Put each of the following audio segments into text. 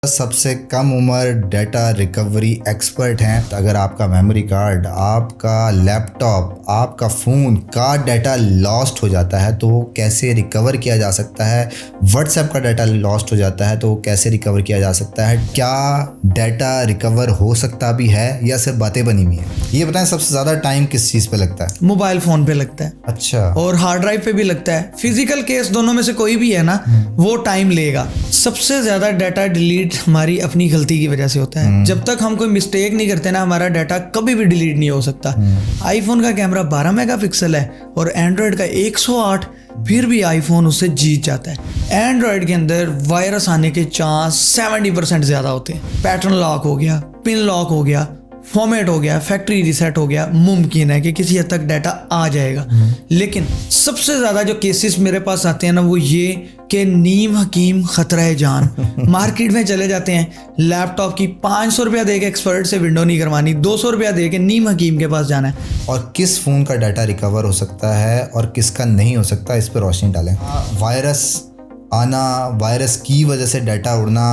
सबसे कम उम्र data recovery expert हैं। तो अगर आपका मेमोरी कार्ड, आपका लैपटॉप, आपका फ़ोन का डाटा लॉस्ट हो जाता है तो वो कैसे रिकवर किया जा सकता है। व्हाट्सएप का डाटा लॉस्ट हो जाता है तो वो कैसे रिकवर किया जा सकता है। क्या डाटा रिकवर हो सकता भी है या सिर्फ बातें बनी हुई हैं। ये बताएं, सबसे ज़्यादा टाइम किस चीज़ पे लगता है? मोबाइल फ़ोन पे लगता है। अच्छा। और हार्ड ड्राइव पे भी लगता है। फिजिकल केस दोनों में से कोई भी है ना, वो टाइम लेगा। सबसे ज़्यादा डाटा डिलीट हमारी अपनी गलती की वजह से होता है। जब तक हम कोई मिस्टेक नहीं करते ना, हमारा डाटा कभी भी डिलीट नहीं हो सकता। आईफोन का कैमरा 12 मेगापिक्सल है और एंड्रॉयड का 108, फिर भी आईफोन उससे जीत जाता है। एंड्रॉयड के अंदर वायरस आने के चांस 70% ज़्यादा होते हैं। पैटर्न लॉक हो गया, पिन लॉक हो गया, फॉर्मेट हो गया, फैक्ट्री रीसेट हो गया, मुमकिन है कि किसी हद तक डाटा आ जाएगा। लेकिन सबसे ज़्यादा जो केसेस मेरे पास आते हैं ना, वो ये कि नीम हकीम खतरा है जान। मार्केट में चले जाते हैं, लैपटॉप की 500 रुपया दे के एक्सपर्ट से विंडो नहीं करवानी, 200 रुपया दे के नीम हकीम के पास जाना है। और किस फ़ोन का डाटा रिकवर हो सकता है और किसका नहीं हो सकता, इस पर रोशनी डालें। वायरस आना, वायरस की वजह से डाटा उड़ना,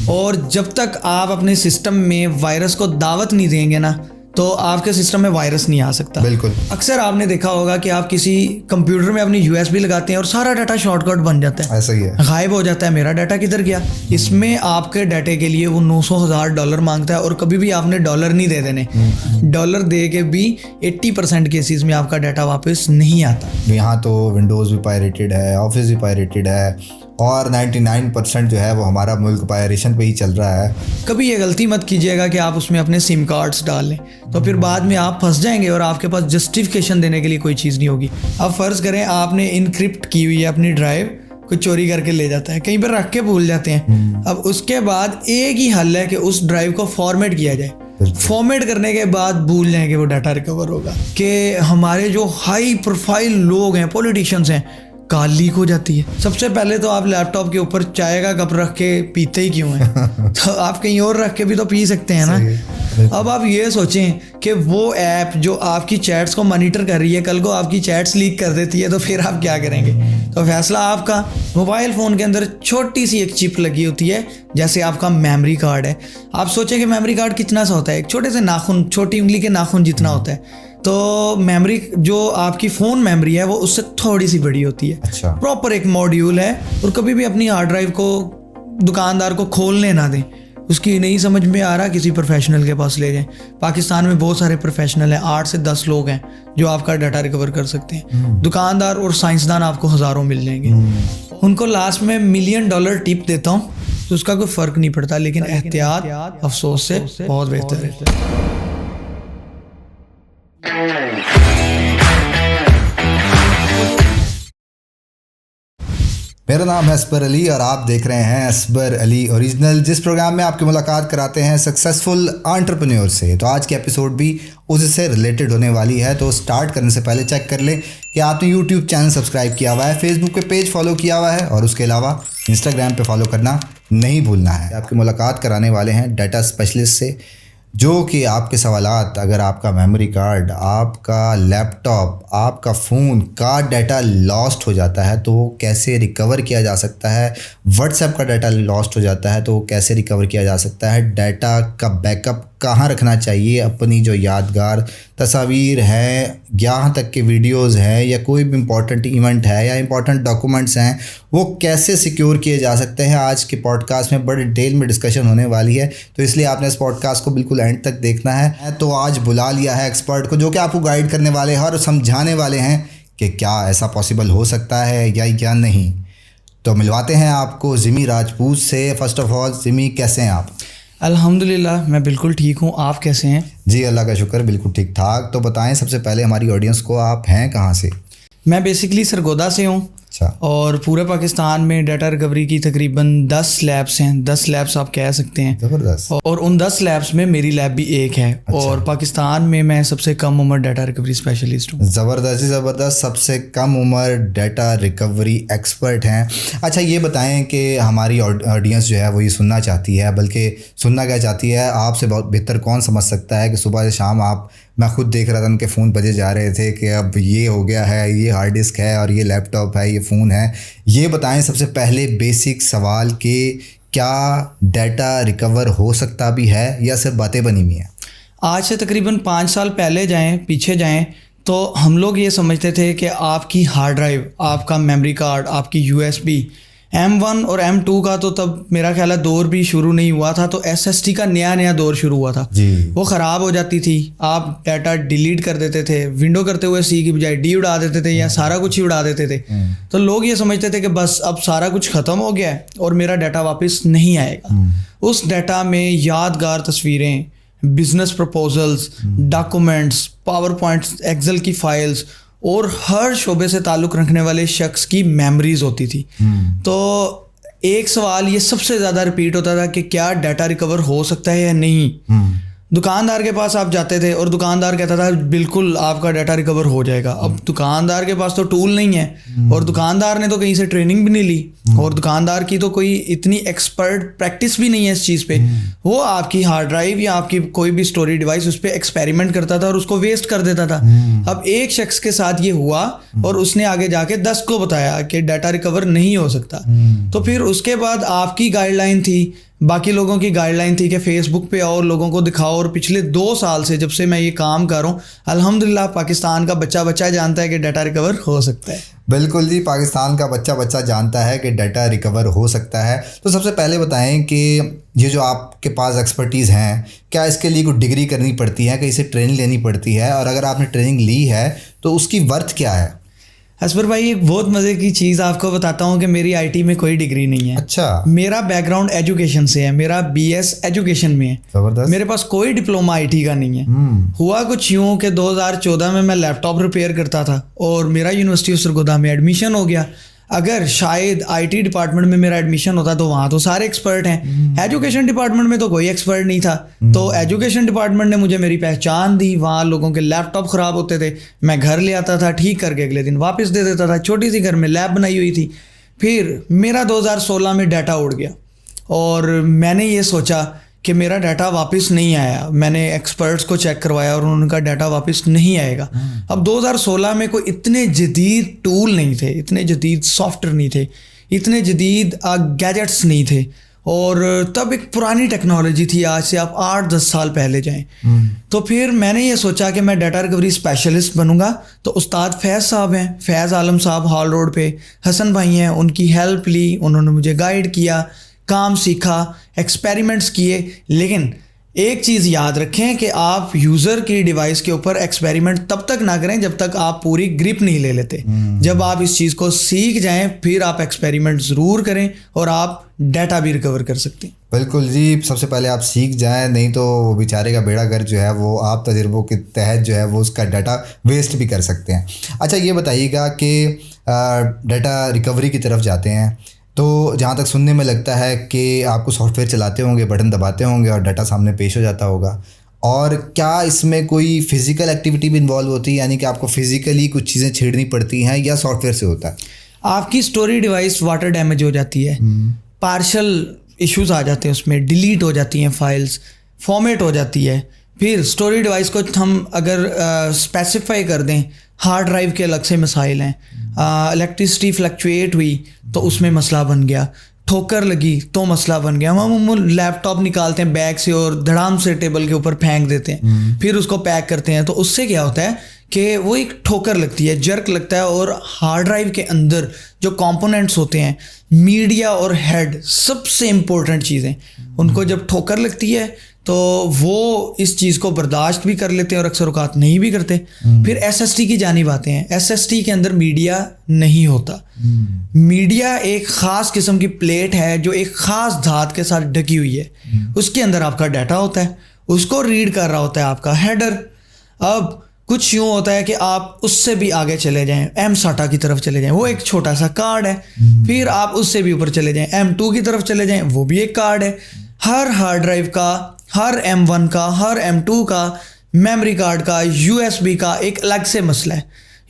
और जब तक आप अपने सिस्टम में वायरस को दावत नहीं देंगे ना, तो आपके सिस्टम में वायरस नहीं आ सकता। बिल्कुल। अक्सर आपने देखा होगा कि आप किसी कंप्यूटर में अपनी यूएसबी लगाते हैं और सारा डाटा शॉर्टकट बन जाता है, ऐसा ही है, गायब हो जाता है। मेरा डाटा किधर गया? इसमें आपके डाटे के लिए वो $900,000 मांगता है और कभी भी आपने डॉलर नहीं दे देने। डॉलर दे के भी 80% केसेस में आपका डाटा वापस नहीं आता। यहाँ तो विंडोज़ भी पायरेटेड है, ऑफिस भी पायरेटेड है और 99% जो है वो हमारा मुल्क पायरेशन पे ही चल रहा है। कभी ये गलती मत कीजिएगा कि आप उसमें अपने सिम कार्ड्स डाल लें, तो फिर बाद में आप फंस जाएंगे और आपके पास जस्टिफिकेशन देने के लिए कोई चीज़ नहीं होगी। अब फ़र्ज़ करें आपने इनक्रिप्ट की हुई है अपनी ड्राइव, कोई चोरी करके ले जाता है, कहीं पर रख के भूल जाते हैं। अब उसके बाद एक ही हल है कि उस ड्राइव को फॉर्मेट किया जाए। फॉर्मेट करने के बाद भूल जाएंगे वो डाटा रिकवर होगा। कि हमारे जो हाई प्रोफाइल लोग हैं, पॉलिटिशियंस हैं, कार लीक हो जाती है। सबसे पहले तो आप लैपटॉप के ऊपर चाय का कप रख के पीते ही क्यों हैं? तो आप कहीं और रख के भी तो पी सकते हैं ना। अब आप ये सोचें कि वो ऐप जो आपकी चैट्स को मॉनिटर कर रही है, कल को आपकी चैट्स लीक कर देती है, तो फिर आप क्या करेंगे? तो फैसला आपका। मोबाइल फ़ोन के अंदर छोटी सी एक चिप लगी होती है, जैसे आपका मेमोरी कार्ड है। आप सोचें कि मेमोरी कार्ड कितना सा होता है? एक छोटे से नाखून, छोटी उंगली के नाखून जितना होता है। तो मेमोरी जो आपकी फ़ोन मेमोरी है वो उससे थोड़ी सी बड़ी होती है। अच्छा। प्रॉपर एक मॉड्यूल है। और कभी भी अपनी हार्ड ड्राइव को दुकानदार को खोलने ना दें। उसकी नहीं समझ में आ रहा, किसी प्रोफेशनल के पास ले जाएं। पाकिस्तान में बहुत सारे प्रोफेशनल हैं, 8 से 10 लोग हैं जो आपका डाटा रिकवर कर सकते हैं। दुकानदार और साइंसदान आपको हज़ारों मिल जाएंगे। उनको लास्ट में $1 मिलियन टिप देता हूँ, तो उसका कोई फ़र्क नहीं पड़ता, लेकिन एहतियात अफसोस से बहुत बेहतर है। मेरा नाम है असबर अली और आप देख रहे हैं असबर अली ओरिजिनल, जिस प्रोग्राम में आपकी मुलाकात कराते हैं सक्सेसफुल एंटरप्रेन्योर से। तो आज की एपिसोड भी उससे रिलेटेड होने वाली है। तो स्टार्ट करने से पहले चेक कर लें कि आपने यूट्यूब चैनल सब्सक्राइब किया हुआ है, फेसबुक पे पेज फॉलो किया हुआ है और उसके अलावा इंस्टाग्राम पे फॉलो करना नहीं भूलना है। आपकी मुलाकात कराने वाले हैं डाटा स्पेशलिस्ट से, जो कि आपके सवालात, अगर आपका मेमोरी कार्ड, आपका लैपटॉप, आपका फ़ोन का डाटा लॉस्ट हो जाता है तो वो कैसे रिकवर किया जा सकता है। व्हाट्सएप का डाटा लॉस्ट हो जाता है तो वो कैसे रिकवर किया जा सकता है। डाटा का बैकअप कहाँ रखना चाहिए, अपनी जो यादगार तस्वीर है, यहाँ तक के वीडियोस हैं या कोई भी इम्पॉर्टेंट इवेंट है या इम्पॉर्टेंट डॉक्यूमेंट्स हैं, वो कैसे सिक्योर किए जा सकते हैं। आज के पॉडकास्ट में बड़े डिटेल में डिस्कशन होने वाली है, तो इसलिए आपने इस पॉडकास्ट को बिल्कुल एंड तक देखना है। तो आज बुला लिया है एक्सपर्ट को, जो कि आपको गाइड करने वाले हैं और समझाने वाले हैं कि क्या ऐसा पॉसिबल हो सकता है या नहीं। तो मिलवाते हैं आपको जिमी राजपूत से। फर्स्ट ऑफ ऑल जिमी, कैसे हैं आप? अल्हम्दुलिल्लाह, मैं बिल्कुल ठीक हूँ। आप कैसे हैं? जी अल्लाह का शुक्र, बिल्कुल ठीक ठाक। तो बताएं सबसे पहले हमारी ऑडियंस को, आप हैं कहाँ से? मैं बेसिकली सरगोदा से हूँ। अच्छा। और पूरे पाकिस्तान में डाटा रिकवरी की तकरीबन 10 लैब्स हैं। 10 लैब्स आप कह सकते हैं। ज़बरदस्त। और उन 10 लैब्स में मेरी लैब भी एक है। अच्छा। और पाकिस्तान में मैं सबसे कम उम्र डाटा रिकवरी स्पेशलिस्ट हूँ। ज़बरदस्त ज़बरदस्त, सबसे कम उम्र डाटा रिकवरी एक्सपर्ट हैं। अच्छा, ये बताएं कि हमारी ऑडियंस जो है वो ये सुनना चाहती है, बल्कि सुनना क्या चाहती है, आपसे बहुत बेहतर कौन समझ सकता है कि सुबह से शाम आप, मैं खुद देख रहा था उनके फ़ोन बजे जा रहे थे कि अब ये हो गया है, ये हार्ड डिस्क है और ये लैपटॉप है, ये फ़ोन है। ये बताएं सबसे पहले बेसिक सवाल कि क्या डाटा रिकवर हो सकता भी है या सिर्फ बातें बनी हुई हैं? आज से तकरीबन 5 साल पीछे जाएं तो हम लोग ये समझते थे कि आपकी हार्ड ड्राइव, आपका मेमोरी कार्ड, आपकी USB M1 और M2 का तो तब मेरा ख्याल है दौर भी शुरू नहीं हुआ था, तो SSD का नया दौर शुरू हुआ था जी। वो ख़राब हो जाती थी, आप डाटा डिलीट कर देते थे, विंडो करते हुए C की बजाय D उड़ा देते थे या सारा कुछ ही उड़ा देते थे। तो लोग ये समझते थे कि बस अब सारा कुछ ख़त्म हो गया है और मेरा डाटा वापस नहीं आएगा। उस डाटा में यादगार तस्वीरें, business proposals, documents, power points, excel की फाइल्स और हर शोबे से ताल्लुक़ रखने वाले शख्स की मेमोरीज होती थी। तो एक सवाल ये सबसे ज़्यादा रिपीट होता था कि क्या डाटा रिकवर हो सकता है या नहीं। दुकानदार के पास आप जाते थे और दुकानदार कहता था बिल्कुल आपका डाटा रिकवर हो जाएगा। अब दुकानदार के पास तो टूल नहीं है और दुकानदार ने तो कहीं से ट्रेनिंग भी नहीं ली और दुकानदार की तो कोई इतनी एक्सपर्ट प्रैक्टिस भी नहीं है इस चीज़ पे। वो आपकी हार्ड ड्राइव या आपकी कोई भी स्टोरेज डिवाइस उस पर एक्सपेरिमेंट करता था और उसको वेस्ट कर देता था। अब एक शख्स के साथ ये हुआ और उसने आगे जाके 10 को बताया कि डाटा रिकवर नहीं हो सकता। तो फिर उसके बाद आपकी गाइडलाइन थी, बाकी लोगों की गाइडलाइन थी कि फेसबुक पे और लोगों को दिखाओ। और पिछले 2 साल से जब से मैं ये काम कर रहा हूँ, अल्हम्दुलिल्लाह पाकिस्तान का बच्चा जानता है कि डाटा रिकवर हो सकता है। बिल्कुल जी, पाकिस्तान का बच्चा जानता है कि डाटा रिकवर हो सकता है। तो सबसे पहले बताएं कि ये जो आपके पास एक्सपर्टीज़ हैं, क्या इसके लिए कोई डिग्री करनी पड़ती है, कहीं से ट्रेनिंग लेनी पड़ती है, और अगर आपने ट्रेनिंग ली है तो उसकी वर्थ क्या है? असफर भाई, एक बहुत मज़े की चीज़ आपको बताता हूँ कि मेरी IT में कोई डिग्री नहीं है। अच्छा। मेरा बैकग्राउंड एजुकेशन से है, मेरा BS एजुकेशन में है। ज़बरदस्त। मेरे पास कोई डिप्लोमा IT का नहीं है। हुआ कुछ यूँ कि 2014 में मैं लैपटॉप रिपेयर करता था और मेरा यूनिवर्सिटी ऑफ सरगोदा में एडमिशन हो गया। अगर शायद IT डिपार्टमेंट में मेरा एडमिशन होता तो वहाँ तो सारे एक्सपर्ट हैं, एजुकेशन डिपार्टमेंट में तो कोई एक्सपर्ट नहीं था। तो एजुकेशन डिपार्टमेंट ने मुझे मेरी पहचान दी। वहाँ लोगों के लैपटॉप ख़राब होते थे, मैं घर ले आता था, ठीक करके अगले दिन वापस दे देता था। छोटी सी घर में लैब बनाई हुई थी। फिर मेरा 2016 में डाटा उड़ गया और मैंने ये सोचा कि मेरा डाटा वापस नहीं आया। मैंने एक्सपर्ट्स को चेक करवाया और उनका डाटा वापस नहीं आएगा। अब 2016 में कोई इतने जदीद टूल नहीं थे, इतने जदीद सॉफ्टवेयर नहीं थे, इतने जदीद गैजेट्स नहीं थे, और तब एक पुरानी टेक्नोलॉजी थी। आज से आप 8-10 साल पहले जाएं। तो फिर मैंने ये सोचा कि मैं डाटा रिकवरी स्पेशलिस्ट बनूंगा। तो उस्ताद फैज़ साहब हैं, फैज़ आलम साहब हॉल रोड पे, हसन भाई हैं, उनकी हेल्प ली, उन्होंने मुझे गाइड किया, काम सीखा, एक्सपेरिमेंट्स किए। लेकिन एक चीज़ याद रखें कि आप यूज़र की डिवाइस के ऊपर एक्सपेरिमेंट तब तक ना करें जब तक आप पूरी ग्रिप नहीं ले लेते। जब आप इस चीज़ को सीख जाएं फिर आप एक्सपेरिमेंट ज़रूर करें और आप डाटा भी रिकवर कर सकते हैं। बिल्कुल जी, सबसे पहले आप सीख जाएं, नहीं तो वो बेचारे का बेड़ा गर्क जो है वो आप तजुर्बों के तहत जो है वो उसका डाटा वेस्ट भी कर सकते हैं। अच्छा, ये बताइएगा कि डाटा रिकवरी की तरफ जाते हैं तो जहाँ तक सुनने में लगता है कि आपको सॉफ्टवेयर चलाते होंगे, बटन दबाते होंगे और डाटा सामने पेश हो जाता होगा। और क्या इसमें कोई फिज़िकल एक्टिविटी भी इन्वॉल्व होती है, यानी कि आपको फिज़िकली कुछ चीज़ें छेड़नी पड़ती हैं, या सॉफ्टवेयर से होता है? आपकी स्टोरेज डिवाइस वाटर डैमेज हो जाती है, पार्शल इश्यूज आ जाते हैं, उसमें डिलीट हो जाती हैं फाइल्स, फॉर्मेट हो जाती है। फिर स्टोरेज डिवाइस को हम अगर स्पेसिफाई कर दें, हार्ड ड्राइव के अलग से मसाइल हैं, इलेक्ट्रिसिटी फ्लक्चुएट हुई तो उसमें मसला बन गया, ठोकर लगी तो मसला बन गया। हम लैपटॉप निकालते हैं बैग से और धड़ाम से टेबल के ऊपर फेंक देते हैं, फिर उसको पैक करते हैं। तो उससे क्या होता है कि वो एक ठोकर लगती है, जर्क लगता है, और हार्ड ड्राइव के अंदर जो कंपोनेंट्स होते हैं, मीडिया और हेड, सबसे इम्पोर्टेंट चीज़ें, उनको जब ठोकर लगती है तो वो इस चीज़ को बर्दाश्त भी कर लेते हैं और अक्सर औकात नहीं भी करते। फिर SSD की जानिब आते हैं। SSD के अंदर मीडिया नहीं होता। मीडिया एक ख़ास किस्म की प्लेट है जो एक ख़ास धात के साथ ढकी हुई है, उसके अंदर आपका डाटा होता है, उसको रीड कर रहा होता है आपका हेडर। अब कुछ यूँ होता है कि आप उससे भी आगे चले जाएं, M-SATA की तरफ चले जाएं, वो एक छोटा सा कार्ड है। फिर आप उससे भी ऊपर चले जाएं, M2 की तरफ चले जाएं, वो भी एक कार्ड है। हर हार्ड ड्राइव का, हर M1 का, हर M2 का, मेमोरी कार्ड का, USB का एक अलग से मसला है।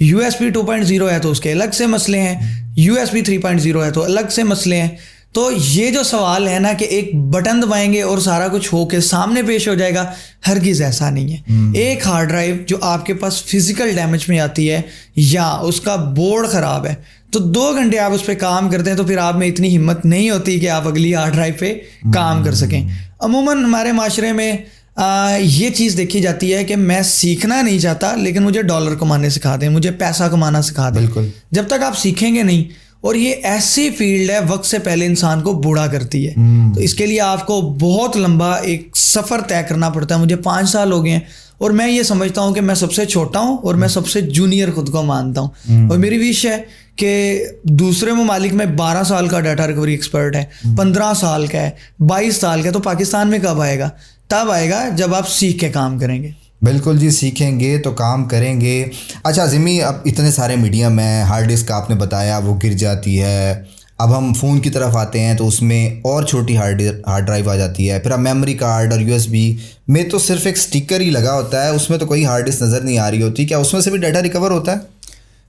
USB 2.0 है तो उसके अलग से मसले हैं, USB 3.0 है तो अलग से मसले हैं। तो ये जो सवाल है ना कि एक बटन दबाएंगे और सारा कुछ हो के सामने पेश हो जाएगा, हरगिज़ ऐसा नहीं है। एक हार्ड ड्राइव जो आपके पास फिजिकल डैमेज में आती है या उसका बोर्ड ख़राब है तो 2 घंटे आप उस पर काम करते हैं तो फिर आप में इतनी हिम्मत नहीं होती कि आप अगली हार्ड ड्राइव पे काम कर सकें। अमूमन हमारे माशरे में ये चीज़ देखी जाती है कि मैं सीखना नहीं चाहता लेकिन मुझे डॉलर कमाने सिखा दें, मुझे पैसा कमाना सिखा दें। बिल्कुल। जब तक आप सीखेंगे नहीं, और ये ऐसी फील्ड है वक्त से पहले इंसान को बूढ़ा करती है, तो इसके लिए आपको बहुत लंबा एक सफ़र तय करना पड़ता है। मुझे 5 साल हो गए हैं और मैं ये समझता हूँ कि मैं सबसे छोटा हूँ और मैं सबसे जूनियर खुद को मानता हूँ। और मेरी विश है कि दूसरे ममालिक में 12 साल का डाटा रिकवरी एक्सपर्ट है, 15 साल का है, 22 साल का है, तो पाकिस्तान में कब आएगा? तब आएगा जब आप सीख के काम करेंगे। बिल्कुल जी, सीखेंगे तो काम करेंगे। अच्छा जिमी, अब इतने सारे मीडियम हैं, हार्ड डिस्क आपने बताया वो गिर जाती है, अब हम फ़ोन की तरफ आते हैं तो उसमें और छोटी हार्ड ड्राइव आ जाती है, फिर अब मेमोरी कार्ड और USB में तो सिर्फ एक स्टिकर ही लगा होता है, उसमें तो कोई हार्ड डिस्क नज़र नहीं आ रही होती, क्या उसमें से भी डाटा रिकवर होता है?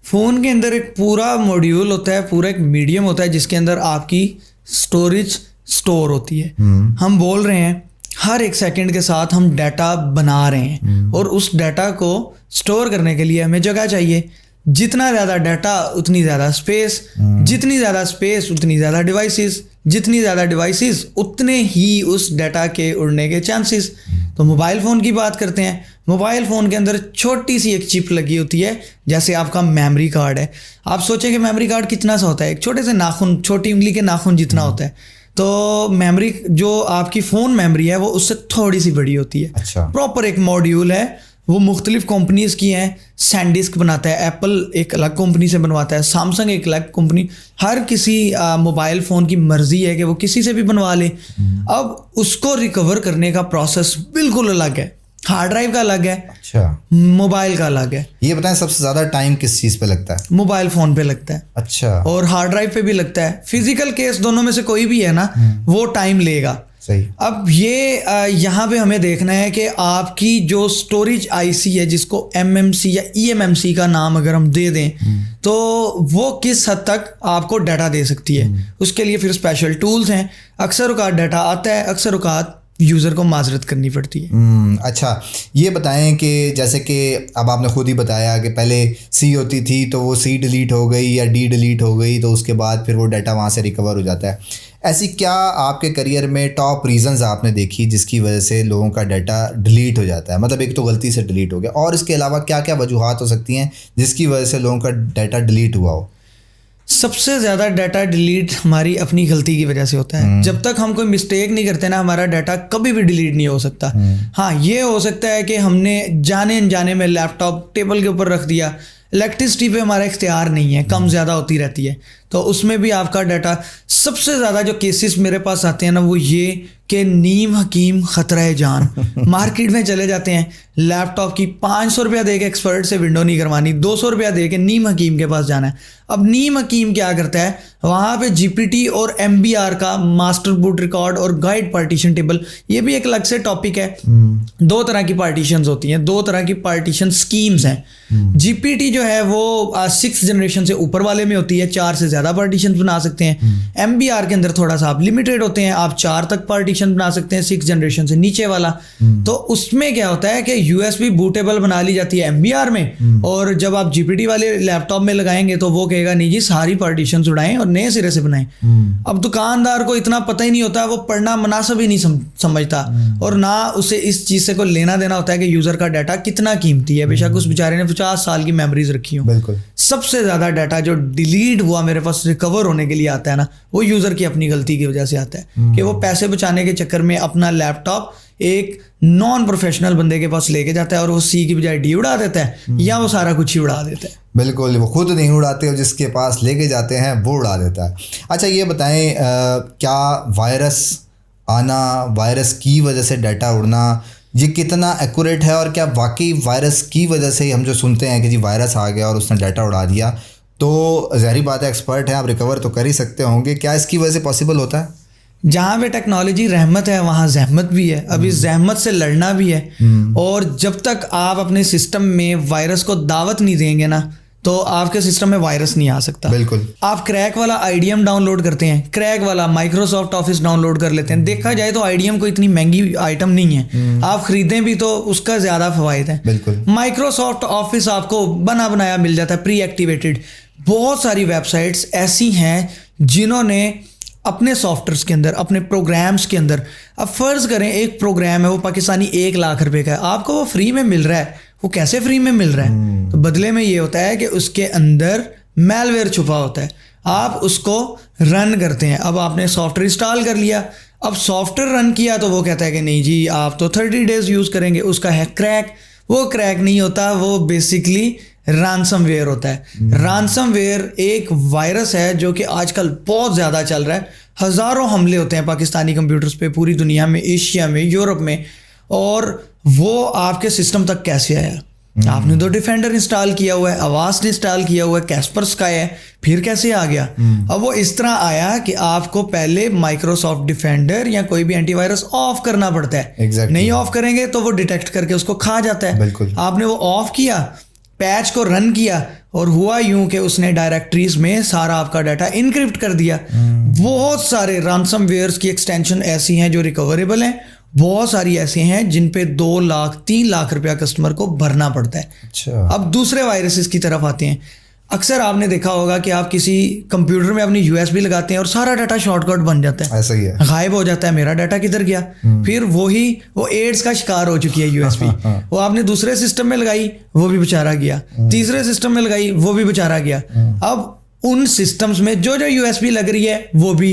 फ़ोन के अंदर एक पूरा मॉड्यूल होता है, पूरा एक मीडियम होता है जिसके अंदर आपकी स्टोरेज स्टोर होती है। हम बोल रहे हैं हर एक सेकंड के साथ हम डाटा बना रहे हैं और उस डाटा को स्टोर करने के लिए हमें जगह चाहिए। जितना ज़्यादा डाटा उतनी ज़्यादा स्पेस, जितनी ज़्यादा स्पेस उतनी ज़्यादा डिवाइसेस, जितनी ज़्यादा डिवाइसेस उतने ही उस डाटा के उड़ने के चांसेस। तो मोबाइल फ़ोन की बात करते हैं। मोबाइल फ़ोन के अंदर छोटी सी एक चिप लगी होती है, जैसे आपका मेमोरी कार्ड है। आप सोचें कि मेमोरी कार्ड कितना सा होता है? एक छोटे से नाखून, छोटी उंगली के नाखून जितना होता है। तो मेमोरी जो आपकी फ़ोन मेमोरी है वो उससे थोड़ी सी बड़ी होती है। अच्छा। प्रॉपर एक मॉड्यूल है, वो मुख्तलिफ कंपनीज़ की हैं। सैनडिस्क बनाता है, एप्पल एक अलग कंपनी से बनवाता है, सैमसंग एक अलग कंपनी। हर किसी मोबाइल फ़ोन की मर्ज़ी है कि वो किसी से भी बनवा ले। अब उसको रिकवर करने का प्रोसेस बिल्कुल अलग है। हार्ड ड्राइव का अलग है, अच्छा, मोबाइल का अलग है। ये बताएं सबसे ज़्यादा टाइम किस चीज़ पे लगता है? मोबाइल फ़ोन पे लगता है। अच्छा। और हार्ड ड्राइव पे भी लगता है। फिजिकल केस दोनों में से कोई भी है ना, वो टाइम लेगा। सही। अब ये यहाँ पे हमें देखना है कि आपकी जो स्टोरेज IC है, जिसको MMC या eMMC का नाम अगर हम दे दें, तो वो किस हद तक आपको डाटा दे सकती है। उसके लिए फिर स्पेशल टूल्स हैं। अक्सर औक़ात डाटा आता है, अक्सर औक़ात यूज़र को माजरत करनी पड़ती है। अच्छा, ये बताएं कि जैसे कि अब आपने खुद ही बताया कि पहले C होती थी तो वो C डिलीट हो गई या D डिलीट हो गई, तो उसके बाद फिर वो डाटा वहाँ से रिकवर हो जाता है। ऐसी क्या आपके करियर में टॉप रीजंस आपने देखी जिसकी वजह से लोगों का डाटा डिलीट हो जाता है? मतलब एक तो गलती से डिलीट हो गया, और इसके अलावा क्या क्या वजूहात हो सकती हैं जिसकी वजह से लोगों का डाटा डिलीट हुआ हो? सबसे ज़्यादा डाटा डिलीट हमारी अपनी गलती की वजह से होता है। जब तक हम कोई मिस्टेक नहीं करते ना, हमारा डाटा कभी भी डिलीट नहीं हो सकता। हाँ, ये हो सकता है कि हमने जाने अनजाने में लैपटॉप टेबल के ऊपर रख दिया। इलेक्ट्रिसिटी पे हमारा इख्तियार नहीं है, कम ज़्यादा होती रहती है, तो उसमें भी आपका डाटा। सबसे ज़्यादा जो केसेस मेरे पास आते हैं ना, वो ये कि नीम हकीम ख़तरा है जान। मार्केट में चले जाते हैं, लैपटॉप की 500 रुपया दे के एक्सपर्ट से विंडो नहीं करवानी, 200 रुपया दे के नीम हकीम के पास जाना है। अब नीम हकीम क्या करता है, वहाँ पे GPT और MBR का मास्टर बूट रिकॉर्ड और गाइड पार्टीशन टेबल, ये भी एक अलग से टॉपिक है। 2 तरह की पार्टीशंस होती हैं, 2 तरह की पार्टीशन स्कीम्स हैं। GPT जो है वो 6th जनरेशन से ऊपर वाले में होती है, 4 से ज़्यादा पार्टीशन बना सकते हैं। MBR के अंदर थोड़ा सा आप लिमिटेड होते हैं, आप 4 तक पार्टीशन बना सकते हैं, 6th जनरेशन से नीचे वाला। तो उसमें क्या होता है कि USB बूटेबल बना ली जाती है MBR में, और जब आप GPT वाले लैपटॉप में लगाएंगे तो वो कहेगा नहीं जी, सारी पार्टीशन उड़ाएं और नए सिरे से बनाएं। अब दुकानदार को इतना पता ही नहीं होता, वो पढ़ना मुनासिब ही नहीं समझता, और ना उसे इस चीज़ से कोई लेना देना होता है कि यूज़र का डाटा कितना कीमती है। बेशक उस बेचारे ने 50 साल की मेमोरीज रखी हो। बिल्कुल। सबसे ज़्यादा डाटा जो डिलीट हुआ मेरे पास रिकवर होने के लिए आता है ना, वो यूज़र की अपनी गलती की वजह से आता है कि वो पैसे बचाने के चक्कर में अपना लैपटॉप एक नॉन प्रोफेशनल बंदे के पास लेके जाता है और वो C की बजाय D उड़ा देता है, या वो सारा कुछ ही उड़ा देता है। बिल्कुल, वो खुद नहीं उड़ाते और जिसके पास लेके जाते हैं वो उड़ा देता है। अच्छा, ये बताएं क्या वायरस आना, वायरस की वजह से डाटा उड़ना, ये कितना एक्यूरेट है, और क्या वाकई वायरस की वजह से हम जो सुनते हैं कि जी वायरस आ गया और उसने डाटा उड़ा दिया, तो ज़ाहिर बात है एक्सपर्ट है, आप रिकवर तो कर ही सकते होंगे, क्या इसकी वजह से पॉसिबल होता है? जहाँ पे टेक्नोलॉजी रहमत है वहाँ जहमत भी है। अब इस जहमत से लड़ना भी है, और जब तक आप अपने सिस्टम में वायरस को दावत नहीं देंगे ना, तो आपके सिस्टम में वायरस नहीं आ सकता। बिल्कुल। आप क्रैक वाला IDM डाउनलोड करते हैं, क्रैक वाला माइक्रोसॉफ्ट ऑफिस डाउनलोड कर लेते हैं। देखा जाए तो IDM कोई इतनी महंगी आइटम नहीं है, आप खरीदें भी तो उसका ज़्यादा फ़वाइद है। बिल्कुल। माइक्रोसॉफ्ट ऑफिस आपको बना बनाया मिल जाता है, प्री एक्टिवेटेड। बहुत सारी वेबसाइट्स ऐसी हैं जिन्होंने अपने सॉफ्टवेयर्स के अंदर, अपने प्रोग्राम्स के अंदर, अब फ़र्ज़ करें एक प्रोग्राम है वो पाकिस्तानी 1 लाख रुपए का है, आपको वो फ्री में मिल रहा है। वो कैसे फ्री में मिल रहा है? तो बदले में ये होता है कि उसके अंदर मैलवेयर छुपा होता है, आप उसको रन करते हैं। अब आपने सॉफ्टवेयर इंस्टॉल कर लिया, अब सॉफ्टवेयर रन किया तो वो कहता है कि नहीं जी आप तो 30 डेज़ यूज़ करेंगे, उसका है क्रैक। वो क्रैक नहीं होता, वो बेसिकली रैंसमवेयर होता है। रैंसमवेयर एक वायरस है जो कि आजकल बहुत ज़्यादा चल रहा है। हज़ारों हमले होते हैं पाकिस्तानी कंप्यूटर्स पे पूरी दुनिया में, एशिया में, यूरोप में। और वो आपके सिस्टम तक कैसे आया? आपने तो डिफेंडर इंस्टॉल किया हुआ है, अवास्ट इंस्टॉल किया हुआ है, कैस्परस्काई है, फिर कैसे आ गया? अब वो इस तरह आया कि आपको पहले माइक्रोसॉफ्ट डिफेंडर या कोई भी एंटीवायरस ऑफ करना पड़ता है। नहीं ऑफ करेंगे तो वो डिटेक्ट करके उसको खा जाता है। बिल्कुल। आपने वो ऑफ किया, पैच को रन किया, और हुआ यूं कि उसने डायरेक्टरीज में सारा आपका डाटा इनक्रिप्ट कर दिया। बहुत सारे रैंसमवेयर्स की एक्सटेंशन ऐसी हैं जो रिकवरेबल हैं, बहुत सारी ऐसी हैं जिन पे 2 लाख 3 लाख रुपया कस्टमर को भरना पड़ता है। अच्छा। अब दूसरे वायरसेस की तरफ आते हैं। अक्सर आपने देखा होगा कि आप किसी कंप्यूटर में अपनी USB लगाते हैं और सारा डाटा शॉर्टकट बन जाता है, ऐसा ही है, गायब हो जाता है, मेरा डाटा किधर गया? फिर वो एड्स का शिकार हो चुकी है USB। वो आपने दूसरे सिस्टम में लगाई, वो भी बेचारा गया, तीसरे सिस्टम में लगाई, वो भी बेचारा गया। अब उन सिस्टम्स में जो USB लग रही है वो भी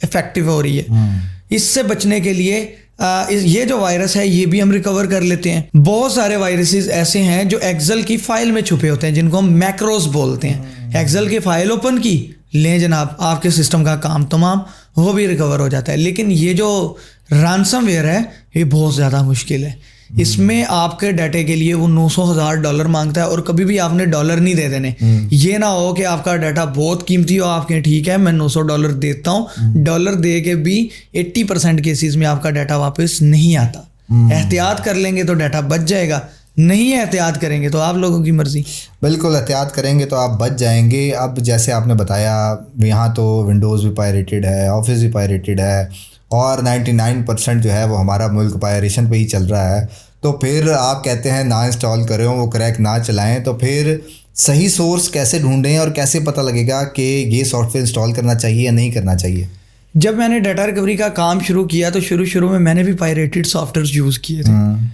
इफेक्टिव हो रही है। इससे बचने के लिए ये जो वायरस है ये भी हम रिकवर कर लेते हैं। बहुत सारे वायरसेस ऐसे हैं जो एक्सेल की फाइल में छुपे होते हैं, जिनको हम मैक्रोस बोलते हैं। एक्सेल की फाइल ओपन की, लें जनाब, आपके सिस्टम का काम तमाम, वो भी रिकवर हो जाता है। लेकिन ये जो रैंसमवेयर है ये बहुत ज़्यादा मुश्किल है। इसमें आपके डाटे के लिए वो $900,000 मांगता है, और कभी भी आपने डॉलर नहीं दे देने। ये ना हो कि आपका डाटा बहुत कीमती हो, आपके ठीक है मैं $900 देता हूँ, डॉलर दे के भी 80% केसेस में आपका डाटा वापस नहीं आता। एहतियात कर लेंगे तो डाटा बच जाएगा, नहीं एहतियात करेंगे तो आप लोगों की मर्जी। बिल्कुल, एहतियात करेंगे तो आप बच जाएंगे। अब जैसे आपने बताया, यहाँ तो विंडोज़ भी पायरेटेड है, ऑफिस भी पायरेटेड है, और 99% जो है वो हमारा मुल्क पायरेशन पे ही चल रहा है। तो फिर आप कहते हैं ना इंस्टॉल करें, वो क्रैक ना चलाएं, तो फिर सही सोर्स कैसे ढूंढें और कैसे पता लगेगा कि ये सॉफ्टवेयर इंस्टॉल करना चाहिए या नहीं करना चाहिए? जब मैंने डाटा रिकवरी का काम शुरू किया तो शुरू में मैंने भी पायरेटेड सॉफ्टवेयर यूज़ किए थे।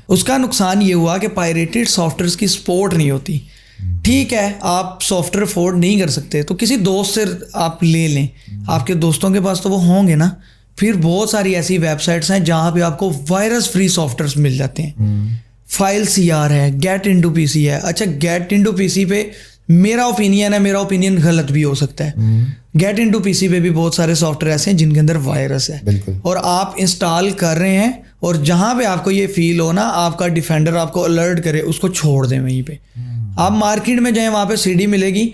उसका नुकसान ये हुआ कि पायरेटेड सॉफ्टवेयर की सपोर्ट नहीं होती। ठीक है, आप सॉफ्टवेयर अफोर्ड नहीं कर सकते तो किसी दोस्त से आप ले लें, आपके दोस्तों के पास तो वो होंगे ना। फिर बहुत सारी ऐसी वेबसाइट्स हैं जहाँ पे आपको वायरस फ्री सॉफ्टवेयर मिल जाते हैं। FileCR है, Get Into PC है। अच्छा, Get Into PC पे मेरा ओपिनियन है, मेरा ओपिनियन गलत भी हो सकता है। Get Into PC पे भी बहुत सारे सॉफ्टवेयर ऐसे हैं जिनके अंदर वायरस है, और आप इंस्टॉल कर रहे हैं, और जहाँ पे आपको ये फील हो ना आपका डिफेंडर आपको अलर्ट करे, उसको छोड़ दें वहीं पे। आप मार्केट में जाएं, वहाँ पे CD मिलेगी,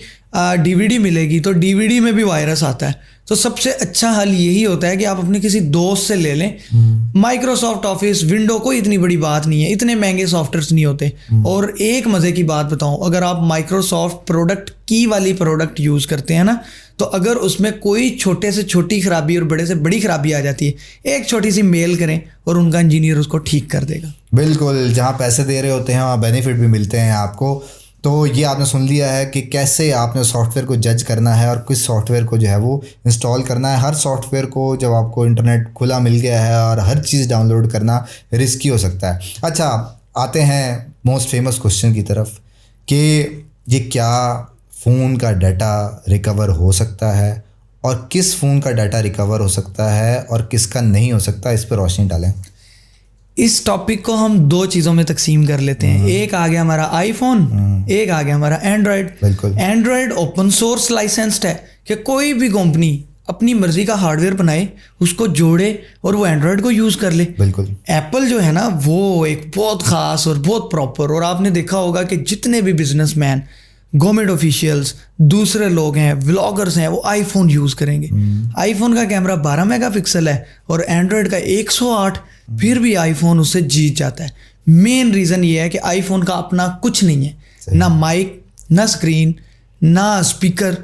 DVD मिलेगी, तो DVD में भी वायरस आता है। तो सबसे अच्छा हल यही होता है कि आप अपने किसी दोस्त से ले लें। माइक्रोसॉफ्ट ऑफिस, विंडो कोई इतनी बड़ी बात नहीं है, इतने महंगे सॉफ्टवेयर्स नहीं होते। और एक मज़े की बात बताऊं, अगर आप माइक्रोसॉफ्ट प्रोडक्ट की वाली प्रोडक्ट यूज़ करते हैं ना, तो अगर उसमें कोई छोटे से छोटी खराबी और बड़े से बड़ी खराबी आ जाती है, एक छोटी सी मेल करें और उनका इंजीनियर उसको ठीक कर देगा। बिल्कुल, जहाँ पैसे दे रहे होते हैं वहाँ बेनिफिट भी मिलते हैं आपको। तो ये आपने सुन लिया है कि कैसे आपने सॉफ्टवेयर को जज करना है और किस सॉफ्टवेयर को जो है वो इंस्टॉल करना है। हर सॉफ्टवेयर को जब आपको इंटरनेट खुला मिल गया है और हर चीज़ डाउनलोड करना रिस्की हो सकता है। अच्छा, आते हैं मोस्ट फेमस क्वेश्चन की तरफ कि ये क्या फ़ोन का डाटा रिकवर हो सकता है, और किस फ़ोन का डाटा रिकवर हो सकता है और किसका नहीं हो सकता, इस पर रोशनी डालें। इस टॉपिक को हम 2 चीज़ों में तकसीम कर लेते हैं। एक आ गया हमारा आईफोन, एक आ गया हमारा एंड्रॉयड। बिल्कुल। एंड्रॉयड ओपन सोर्स लाइसेंस्ड है कि कोई भी कंपनी अपनी मर्जी का हार्डवेयर बनाए, उसको जोड़े और वो एंड्रॉयड को यूज़ कर ले। बिल्कुल। एप्पल जो है ना वो एक बहुत ख़ास और बहुत प्रॉपर, और आपने देखा होगा कि जितने भी बिजनेसमैन, गवर्नमेंट ऑफिशियल्स, दूसरे लोग हैं, व्लॉगर्स हैं, वो आईफोन यूज़ करेंगे। आईफोन का कैमरा 12 मेगापिक्सल है और एंड्रॉयड का 108, फिर भी आईफोन उससे जीत जाता है। मेन रीज़न ये है कि आईफोन का अपना कुछ नहीं है, ना माइक, ना स्क्रीन, ना स्पीकर।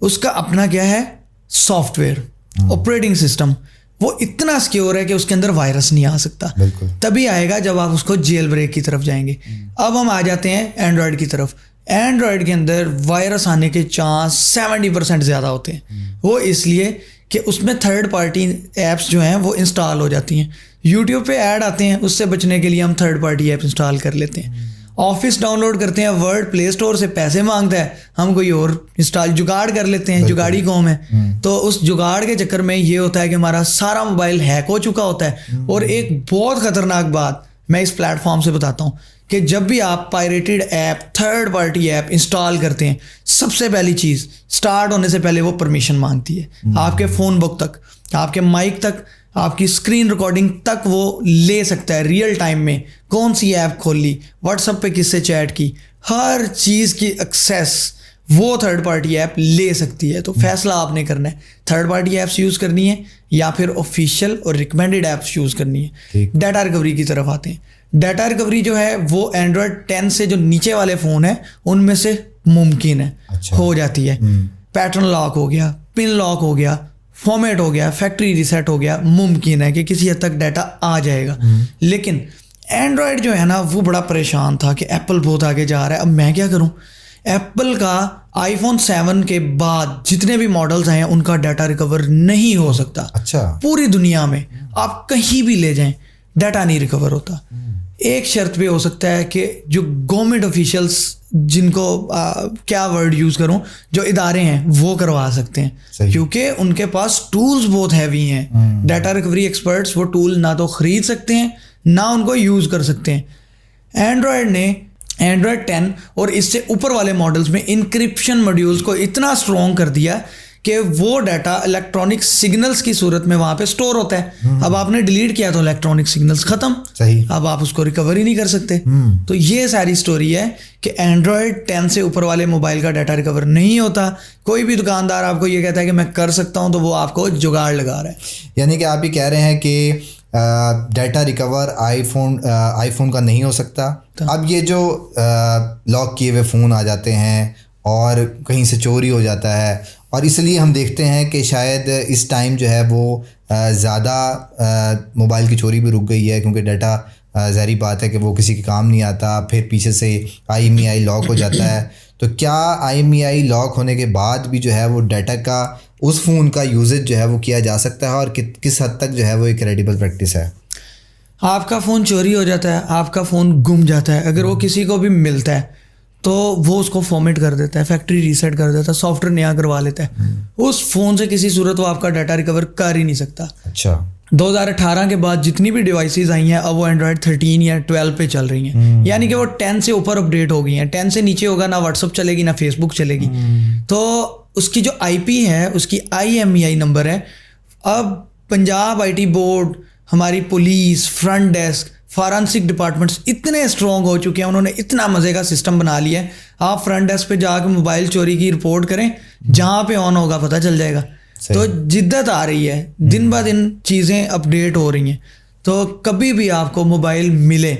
उसका अपना क्या है? Software, operating system. वो इतना सिक्योर है कि उसके अंदर वायरस नहीं आ सकता। तभी आएगा जब आप उसको जेल ब्रेक की तरफ जाएंगे। अब हम आ जाते हैं एंड्रॉयड की तरफ। एंड्रॉयड के अंदर वायरस आने के चांस 70% ज़्यादा होते हैं। वो इसलिए कि उसमें थर्ड पार्टी ऐप्स जो हैं वो इंस्टॉल हो जाती हैं। यूट्यूब पे ऐड आते हैं, उससे बचने के लिए हम थर्ड पार्टी ऐप इंस्टॉल कर लेते हैं। ऑफिस डाउनलोड करते हैं, वर्ड प्ले स्टोर से पैसे मांगता है, हम कोई और इंस्टॉल जुगाड़ कर लेते हैं, जुगाड़ी कौम है। तो उस जुगाड़ के चक्कर में ये होता है कि हमारा सारा मोबाइल हैक हो चुका होता है। और एक बहुत ख़तरनाक बात मैं इस प्लेटफॉर्म से बताता हूँ कि जब भी आप pirated app, third party app install करते हैं, सबसे पहली चीज़ स्टार्ट होने से पहले वो परमिशन मांगती है। आपके फ़ोन बुक तक, आपके माइक तक, आपकी स्क्रीन रिकॉर्डिंग तक वो ले सकता है रियल टाइम में। कौन सी ऐप खोल ली, व्हाट्सएप पे किससे चैट की, हर चीज़ की एक्सेस वो थर्ड पार्टी ऐप ले सकती है। तो फैसला आपने करना है, थर्ड पार्टी ऐप्स यूज़ करनी है या फिर ऑफिशियल और रिकमेंडेड ऐप्स यूज़ करनी है। डाटा रिकवरी की तरफ आते हैं। डाटा रिकवरी जो है वो एंड्रॉयड 10 से जो नीचे वाले फ़ोन है उनमें से मुमकिन है, हो जाती है। पैटर्न लॉक हो गया, पिन लॉक हो गया, फॉर्मेट हो गया, फैक्ट्री रीसेट हो गया, मुमकिन है कि किसी हद तक डाटा आ जाएगा। लेकिन एंड्रॉयड जो है ना वो बड़ा परेशान था कि एप्पल बहुत आगे जा रहा है, अब मैं क्या करूं। एप्पल का आईफोन 7 के बाद जितने भी मॉडल्स हैं उनका डाटा रिकवर नहीं हो सकता। अच्छा, पूरी दुनिया में आप कहीं भी ले जाएं डाटा नहीं रिकवर होता। एक शर्त पे हो सकता है कि जो गवर्नमेंट ऑफिशियल्स, जिनको क्या वर्ड यूज़ करूं, जो इदारे हैं वो करवा सकते हैं, क्योंकि उनके पास टूल्स बहुत हैवी हैं। डाटा रिकवरी एक्सपर्ट्स वो टूल ना तो ख़रीद सकते हैं ना उनको यूज़ कर सकते हैं। एंड्रॉयड ने एंड्रॉयड 10 और इससे ऊपर वाले मॉडल्स में इंक्रिप्शन मॉड्यूल्स को इतना स्ट्रॉन्ग कर दिया कि वो डाटा इलेक्ट्रॉनिक सिग्नल्स की सूरत में वहाँ पे स्टोर होता है। अब आपने डिलीट किया तो इलेक्ट्रॉनिक सिग्नल्स ख़त्म, सही, अब आप उसको रिकवर ही नहीं कर सकते। तो ये सारी स्टोरी है कि एंड्रॉयड 10 से ऊपर वाले मोबाइल का डाटा रिकवर नहीं होता। कोई भी दुकानदार आपको ये कहता है कि मैं कर सकता हूँ तो वो आपको जुगाड़ लगा रहा है। यानी कि आप ये कह रहे हैं कि डाटा रिकवर आईफोन का नहीं हो सकता। अब ये जो लॉक किए हुए फ़ोन आ जाते हैं और कहीं से चोरी हो जाता है, और इसलिए हम देखते हैं कि शायद इस टाइम जो है वो ज़्यादा मोबाइल की चोरी भी रुक गई है, क्योंकि डाटा ज़ाहिर बात है कि वो किसी के काम नहीं आता। फिर पीछे से IMEI लॉक हो जाता है। तो क्या IMEI लॉक होने के बाद भी जो है वो डाटा का, उस फ़ोन का यूजेज जो है वो किया जा सकता है, और किस हद तक जो है वो एक क्रेडिबल प्रैक्टिस है? आपका फ़ोन चोरी हो जाता है, आपका फ़ोन गुम जाता है, अगर वो किसी को भी मिलता है तो वो उसको फॉर्मेट कर देता है, फैक्ट्री रीसेट कर देता है, सॉफ्टवेयर नया करवा लेता है। उस फ़ोन से किसी सूरत वो आपका डाटा रिकवर कर ही नहीं सकता। अच्छा, 2018 के बाद जितनी भी डिवाइसेस आई हैं अब वो एंड्रॉयड 13 या 12 पे चल रही हैं, यानी कि वो 10 से ऊपर अपडेट हो गई हैं। 10 से नीचे होगा ना व्हाट्सअप चलेगी ना फेसबुक चलेगी। तो उसकी जो IP है उसकी IMEI नंबर है। अब पंजाब IT बोर्ड, हमारी police, front desk, forensic departments इतने स्ट्रॉन्ग हो चुके हैं, उन्होंने इतना मज़े का सिस्टम बना लिया है। आप फ्रंट डेस्क पे जाकर मोबाइल चोरी की रिपोर्ट करें, जहाँ पे ऑन होगा पता चल जाएगा। तो जिद्दत आ रही है, दिन ब दिन चीज़ें अपडेट हो रही हैं। तो कभी भी आपको मोबाइल मिले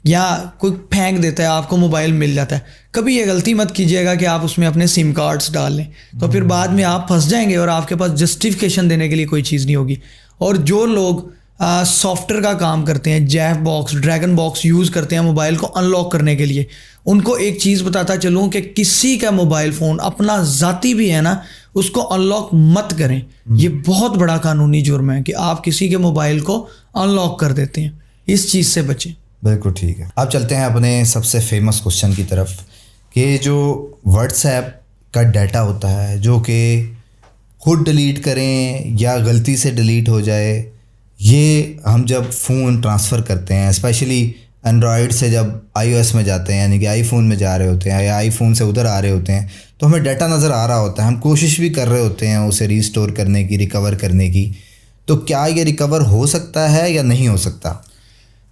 या कोई फेंक देता है, आपको मोबाइल मिल जाता है, कभी ये गलती मत कीजिएगा कि आप उसमें अपने सिम कार्ड्स डाल लें, तो फिर बाद में आप फंस जाएंगे और आपके पास जस्टिफिकेशन देने के लिए कोई चीज़ नहीं होगी। और जो लोग सॉफ्टवेयर का काम करते हैं, jack box, dragon box use करते हैं मोबाइल को अनलॉक करने के लिए, उनको एक चीज़ बताता चलूँ कि किसी का मोबाइल फ़ोन अपना ज़ाती भी है ना, उसको अनलॉक मत करें। ये बहुत बड़ा कानूनी जुर्म है कि आप किसी के मोबाइल को अनलॉक कर देते हैं। इस चीज़ से बचें। बिल्कुल ठीक है। अब चलते हैं अपने सबसे फेमस क्वेश्चन की तरफ कि जो व्हाट्सएप का डाटा होता है जो कि खुद डिलीट करें या गलती से डिलीट हो जाए, ये हम जब फ़ोन ट्रांसफ़र करते हैं, स्पेशली एंड्रॉयड से जब iOS में जाते हैं, यानी कि आईफोन में जा रहे होते हैं या आईफोन से उधर आ रहे होते हैं, तो हमें डाटा नज़र आ रहा होता है, हम कोशिश भी कर रहे होते हैं उसे रीस्टोर करने की, रिकवर करने की। तो क्या ये रिकवर हो सकता है या नहीं हो सकता?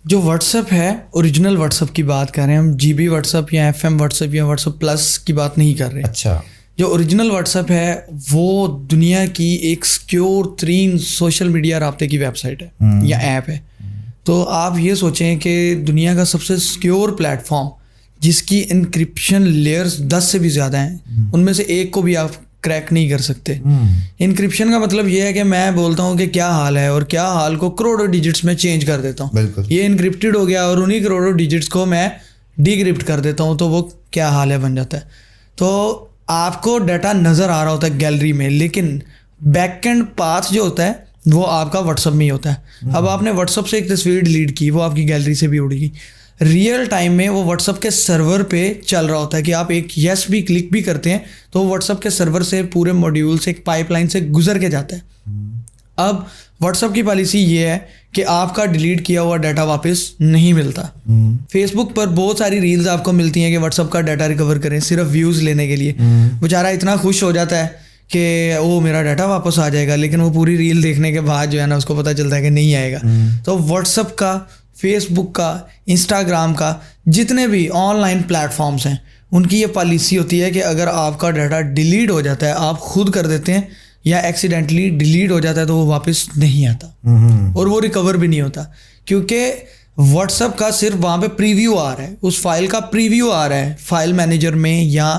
जो व्हाट्सएप है, ओरिजिनल व्हाट्सएप की बात कर रहे हैं हम, GB व्हाट्सएप या FM व्हाट्सएप या व्हाट्सएप प्लस की बात नहीं कर रहे। अच्छा, जो ओरिजिनल व्हाट्सएप है वो दुनिया की एक सिक्योर तरीन सोशल मीडिया राब्ते की वेबसाइट है या ऐप है। तो आप ये सोचें कि दुनिया का सबसे सिक्योर प्लेटफॉर्म जिसकी इंक्रिप्शन लेयर्स 10 से भी ज़्यादा हैं, उनमें से एक को भी आप क्रैक नहीं कर सकते। इंक्रिप्शन का मतलब ये है कि मैं बोलता हूँ कि क्या हाल है और क्या हाल को करोड़ों डिजिट्स में चेंज कर देता हूँ, ये इंक्रिप्टेड हो गया और उन्हीं करोड़ों डिजिट्स को मैं डिक्रिप्ट कर देता हूँ तो वो क्या हाल है बन जाता है। तो आपको डाटा नज़र आ रहा होता है गैलरी में, लेकिन बैकएंड पाथ जो होता है वो आपका व्हाट्सअप में ही होता है। अब आपने व्हाट्सअप से एक तस्वीर डिलीट की, वो आपकी गैलरी से भी उड़ेगी। रियल टाइम में वो व्हाट्सअप के सर्वर पे चल रहा होता है कि आप एक येस भी क्लिक भी करते हैं तो व्हाट्सअप के सर्वर से पूरे मॉड्यूल से एक पाइपलाइन से गुजर के जाता है। अब व्हाट्सअप की पॉलिसी ये है कि आपका डिलीट किया हुआ डाटा वापस नहीं मिलता। फेसबुक पर बहुत सारी रील्स आपको मिलती हैं कि व्हाट्सअप का डाटा रिकवर करें सिर्फ व्यूज़ लेने के लिए। बेचारा इतना खुश हो जाता है कि वो मेरा डाटा वापस आ जाएगा, लेकिन वो पूरी रील देखने के बाद जो है ना उसको पता चलता है कि नहीं आएगा। तो व्हाट्सअप का, फेसबुक का, इंस्टाग्राम का, जितने भी ऑनलाइन प्लेटफॉर्म्स हैं उनकी ये पॉलिसी होती है कि अगर आपका डाटा डिलीट हो जाता है, आप खुद कर देते हैं या एक्सीडेंटली डिलीट हो जाता है, तो वो वापस नहीं आता और वो रिकवर भी नहीं होता, क्योंकि व्हाट्सअप का सिर्फ वहाँ पे प्रीव्यू आ रहा है, उस फाइल का प्रीव्यू आ रहा है फाइल मैनेजर में या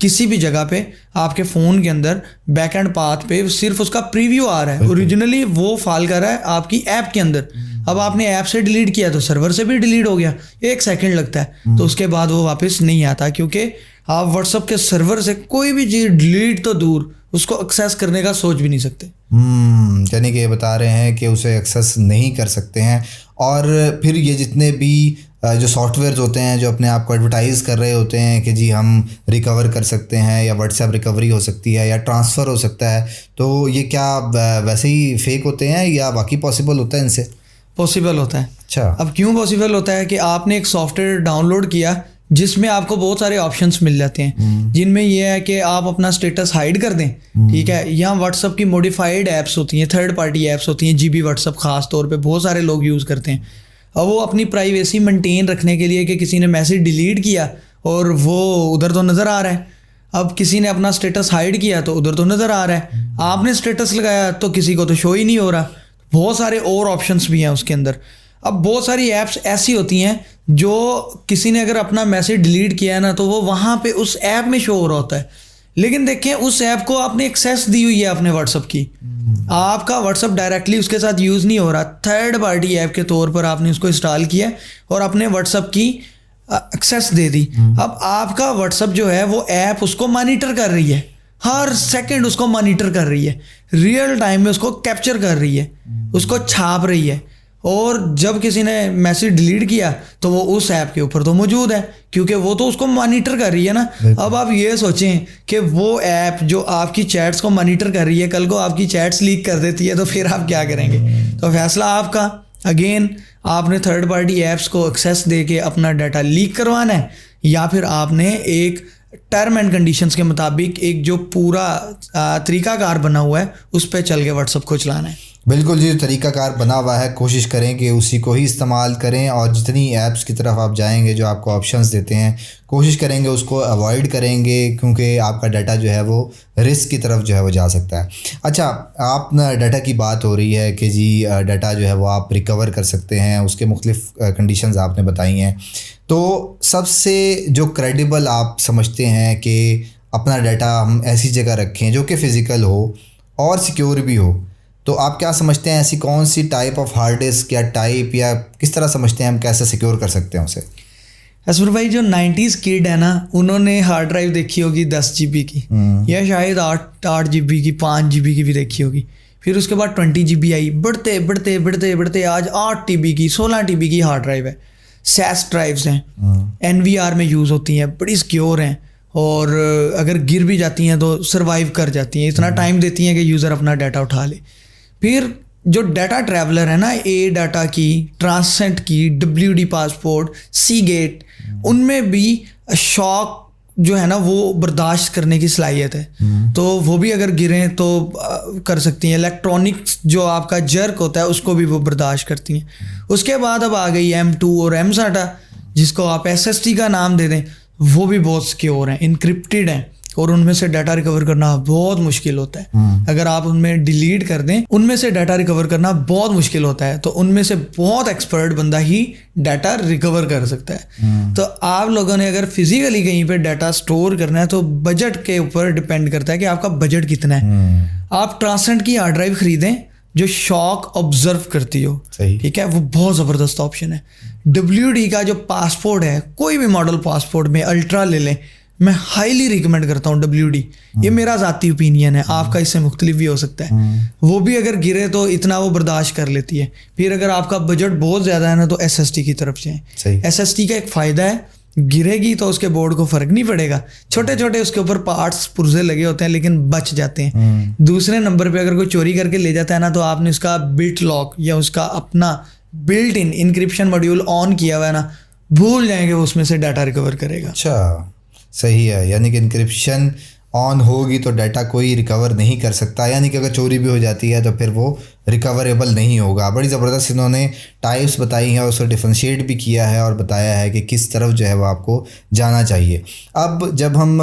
किसी भी जगह पे आपके फ़ोन के अंदर बैकएंड पाथ पे सिर्फ उसका प्रीव्यू आ रहा है। ओरिजिनली वो फाइल कर रहा है आपकी ऐप के अंदर। अब आपने ऐप से डिलीट किया तो सर्वर से भी डिलीट हो गया, 1 सेकंड लगता है, तो उसके बाद वो वापस नहीं आता, क्योंकि आप व्हाट्सअप के सर्वर से कोई भी चीज़ डिलीट तो दूर, उसको एक्सेस करने का सोच भी नहीं सकते। यानी कि ये बता रहे हैं कि उसे एक्सेस नहीं कर सकते हैं। और फिर ये जितने भी जो सॉफ्टवेयर्स होते हैं जो अपने आप को एडवर्टाइज़ कर रहे होते हैं कि जी हम रिकवर कर सकते हैं या व्हाट्सएप रिकवरी हो सकती है या ट्रांसफ़र हो सकता है, तो ये क्या वैसे ही फेक होते हैं या बाकी पॉसिबल होता है इनसे? पॉसिबल होता है। अच्छा, अब क्यों पॉसिबल होता है कि आपने एक सॉफ्टवेयर डाउनलोड किया जिसमें आपको बहुत सारे ऑप्शंस मिल जाते हैं, जिनमें यह है कि आप अपना स्टेटस हाइड कर दें, ठीक है, या व्हाट्सअप की मॉडिफाइड ऐप्स होती हैं, थर्ड पार्टी ऐप्स होती हैं, जीबी व्हाट्सअप ख़ास तौर पे बहुत सारे लोग यूज़ करते हैं। अब वो अपनी प्राइवेसी मेंटेन रखने के लिए कि किसी ने मैसेज डिलीट किया और वो उधर तो नज़र आ रहा है, अब किसी ने अपना स्टेटस हाइड किया तो उधर तो नज़र आ रहा है, आपने स्टेटस लगाया तो किसी को तो शो ही नहीं हो रहा। बहुत सारे और ऑप्शंस भी हैं उसके अंदर। अब बहुत सारी ऐप्स ऐसी होती हैं जो किसी ने अगर अपना मैसेज डिलीट किया है ना तो वो वहाँ पे उस ऐप में शो हो रहा होता है, लेकिन देखें उस ऐप को आपने एक्सेस दी हुई है अपने व्हाट्सअप की, आपका व्हाट्सअप डायरेक्टली उसके साथ यूज़ नहीं हो रहा, थर्ड पार्टी ऐप के तौर पर आपने उसको इंस्टॉल किया और अपने व्हाट्सअप की एक्सेस दे दी। अब आपका व्हाट्सअप जो है वो ऐप उसको मॉनिटर कर रही है, हर सेकंड उसको मॉनिटर कर रही है, रियल टाइम में उसको कैप्चर कर रही है, उसको छाप रही है, और जब किसी ने मैसेज डिलीट किया तो वो उस ऐप के ऊपर तो मौजूद है, क्योंकि वो तो उसको मॉनिटर कर रही है ना। अब आप ये सोचें कि वो ऐप जो आपकी चैट्स को मॉनिटर कर रही है, कल को आपकी चैट्स लीक कर देती है तो फिर आप क्या करेंगे? तो फैसला आपका। अगेन आपने थर्ड पार्टी ऐप्स को एक्सेस दे के अपना डाटा लीक करवाना है, या फिर आपने एक टर्म एंड कंडीशंस के मुताबिक एक जो पूरा तरीकाकार बना हुआ है उस पर चल के व्हाट्सअप को चलाना है। बिल्कुल जी, तरीकाकार बना हुआ है, कोशिश करें कि उसी को ही इस्तेमाल करें, और जितनी ऐप्स की तरफ आप जाएंगे जो आपको ऑप्शंस देते हैं कोशिश करेंगे उसको अवॉइड करेंगे, क्योंकि आपका डाटा जो है वो रिस्क की तरफ जो है वो जा सकता है। अच्छा, आप ना डाटा की बात हो रही है कि जी डाटा जो है वो आप रिकवर कर सकते हैं, उसके मुख्तलिफ कंडीशंस आपने बताई हैं, तो सबसे जो क्रेडिबल आप समझते हैं कि अपना डाटा हम ऐसी जगह रखें जो कि फ़िज़िकल हो और सिक्योर भी हो, तो आप क्या समझते हैं ऐसी कौन सी टाइप ऑफ हार्ड डिस्क या टाइप, या किस तरह समझते हैं हम कैसे सिक्योर कर सकते हैं उसे? असफर भाई, जो 90s किड है ना, उन्होंने हार्ड ड्राइव देखी होगी 10 GB की, या शायद 8 GB की, 5 GB की भी देखी होगी। फिर उसके बाद 20 GB आई, बढ़ते बढ़ते बढ़ते बढ़ते आज 8 TB की, 16 TB की हार्ड ड्राइव है। सैस ड्राइव्स हैं, NVR में यूज़ होती हैं, बड़ी सिक्योर हैं, और अगर गिर भी जाती हैं तो सर्वाइव कर जाती हैं, इतना टाइम देती हैं कि यूज़र अपना डाटा उठा ले। फिर जो डाटा ट्रैवलर है ना, ए डाटा की, ट्रांसेंट की, WD पासपोर्ट, सीगेट, उनमें भी शॉक जो है ना वो बर्दाश्त करने की सलाहियत है, तो वो भी अगर गिरें तो कर सकती हैं। इलेक्ट्रॉनिक्स जो आपका जर्क होता है उसको भी वो बर्दाश्त करती हैं। उसके बाद अब आ गई M2 और M SATA, जिसको आप SSD का नाम दे दें, वो भी बहुत सिक्योर हैं, इनक्रिप्टेड हैं, और उनमें से डाटा रिकवर करना बहुत मुश्किल होता है। अगर आप उनमें डिलीट कर दें, उनमें से डाटा रिकवर करना बहुत मुश्किल होता है, तो उनमें से बहुत एक्सपर्ट बंदा ही डाटा रिकवर कर सकता है। तो आप लोगों ने अगर फिजिकली कहीं पे डाटा स्टोर करना है तो बजट के ऊपर डिपेंड करता है कि आपका बजट कितना है। आप ट्रांसेंट की हार्ड ड्राइव खरीदें जो शॉक ऑब्जर्व करती हो, सही। ठीक है, वो बहुत ज़बरदस्त ऑप्शन है। WD का जो पासपोर्ट है, कोई भी मॉडल पासपोर्ट में अल्ट्रा ले लें, मैं हाईली रिकमेंड करता हूँ WD। ये मेरा ज़ाती ओपिनियन है, आपका इससे मुख्तलिफ भी हो सकता है। वो भी अगर गिरे तो इतना वो बर्दाश्त कर लेती है। फिर अगर आपका बजट बहुत ज़्यादा है ना तो SST की तरफ जाएं। SST का एक फ़ायदा है, गिरेगी तो उसके बोर्ड को फ़र्क नहीं पड़ेगा, छोटे छोटे उसके ऊपर पार्ट्स पुर्जे लगे होते हैं लेकिन बच जाते हैं। दूसरे नंबर पे अगर कोई चोरी करके ले जाता है ना तो आपने उसका बिट लॉक या उसका अपना built in encryption module on किया हुआ है ना, भूल जाएंगे वो उसमें से डाटा रिकवर करेगा। अच्छा, सही है। यानी कि इंक्रिप्शन ऑन होगी तो डाटा कोई रिकवर नहीं कर सकता, यानी कि अगर चोरी भी हो जाती है तो फिर वो रिकवरेबल नहीं होगा। बड़ी ज़बरदस्त इन्होंने टाइप्स बताई हैं और उसको डिफ्रेंशिएट भी किया है और बताया है कि किस तरफ जो है वो आपको जाना चाहिए। अब जब हम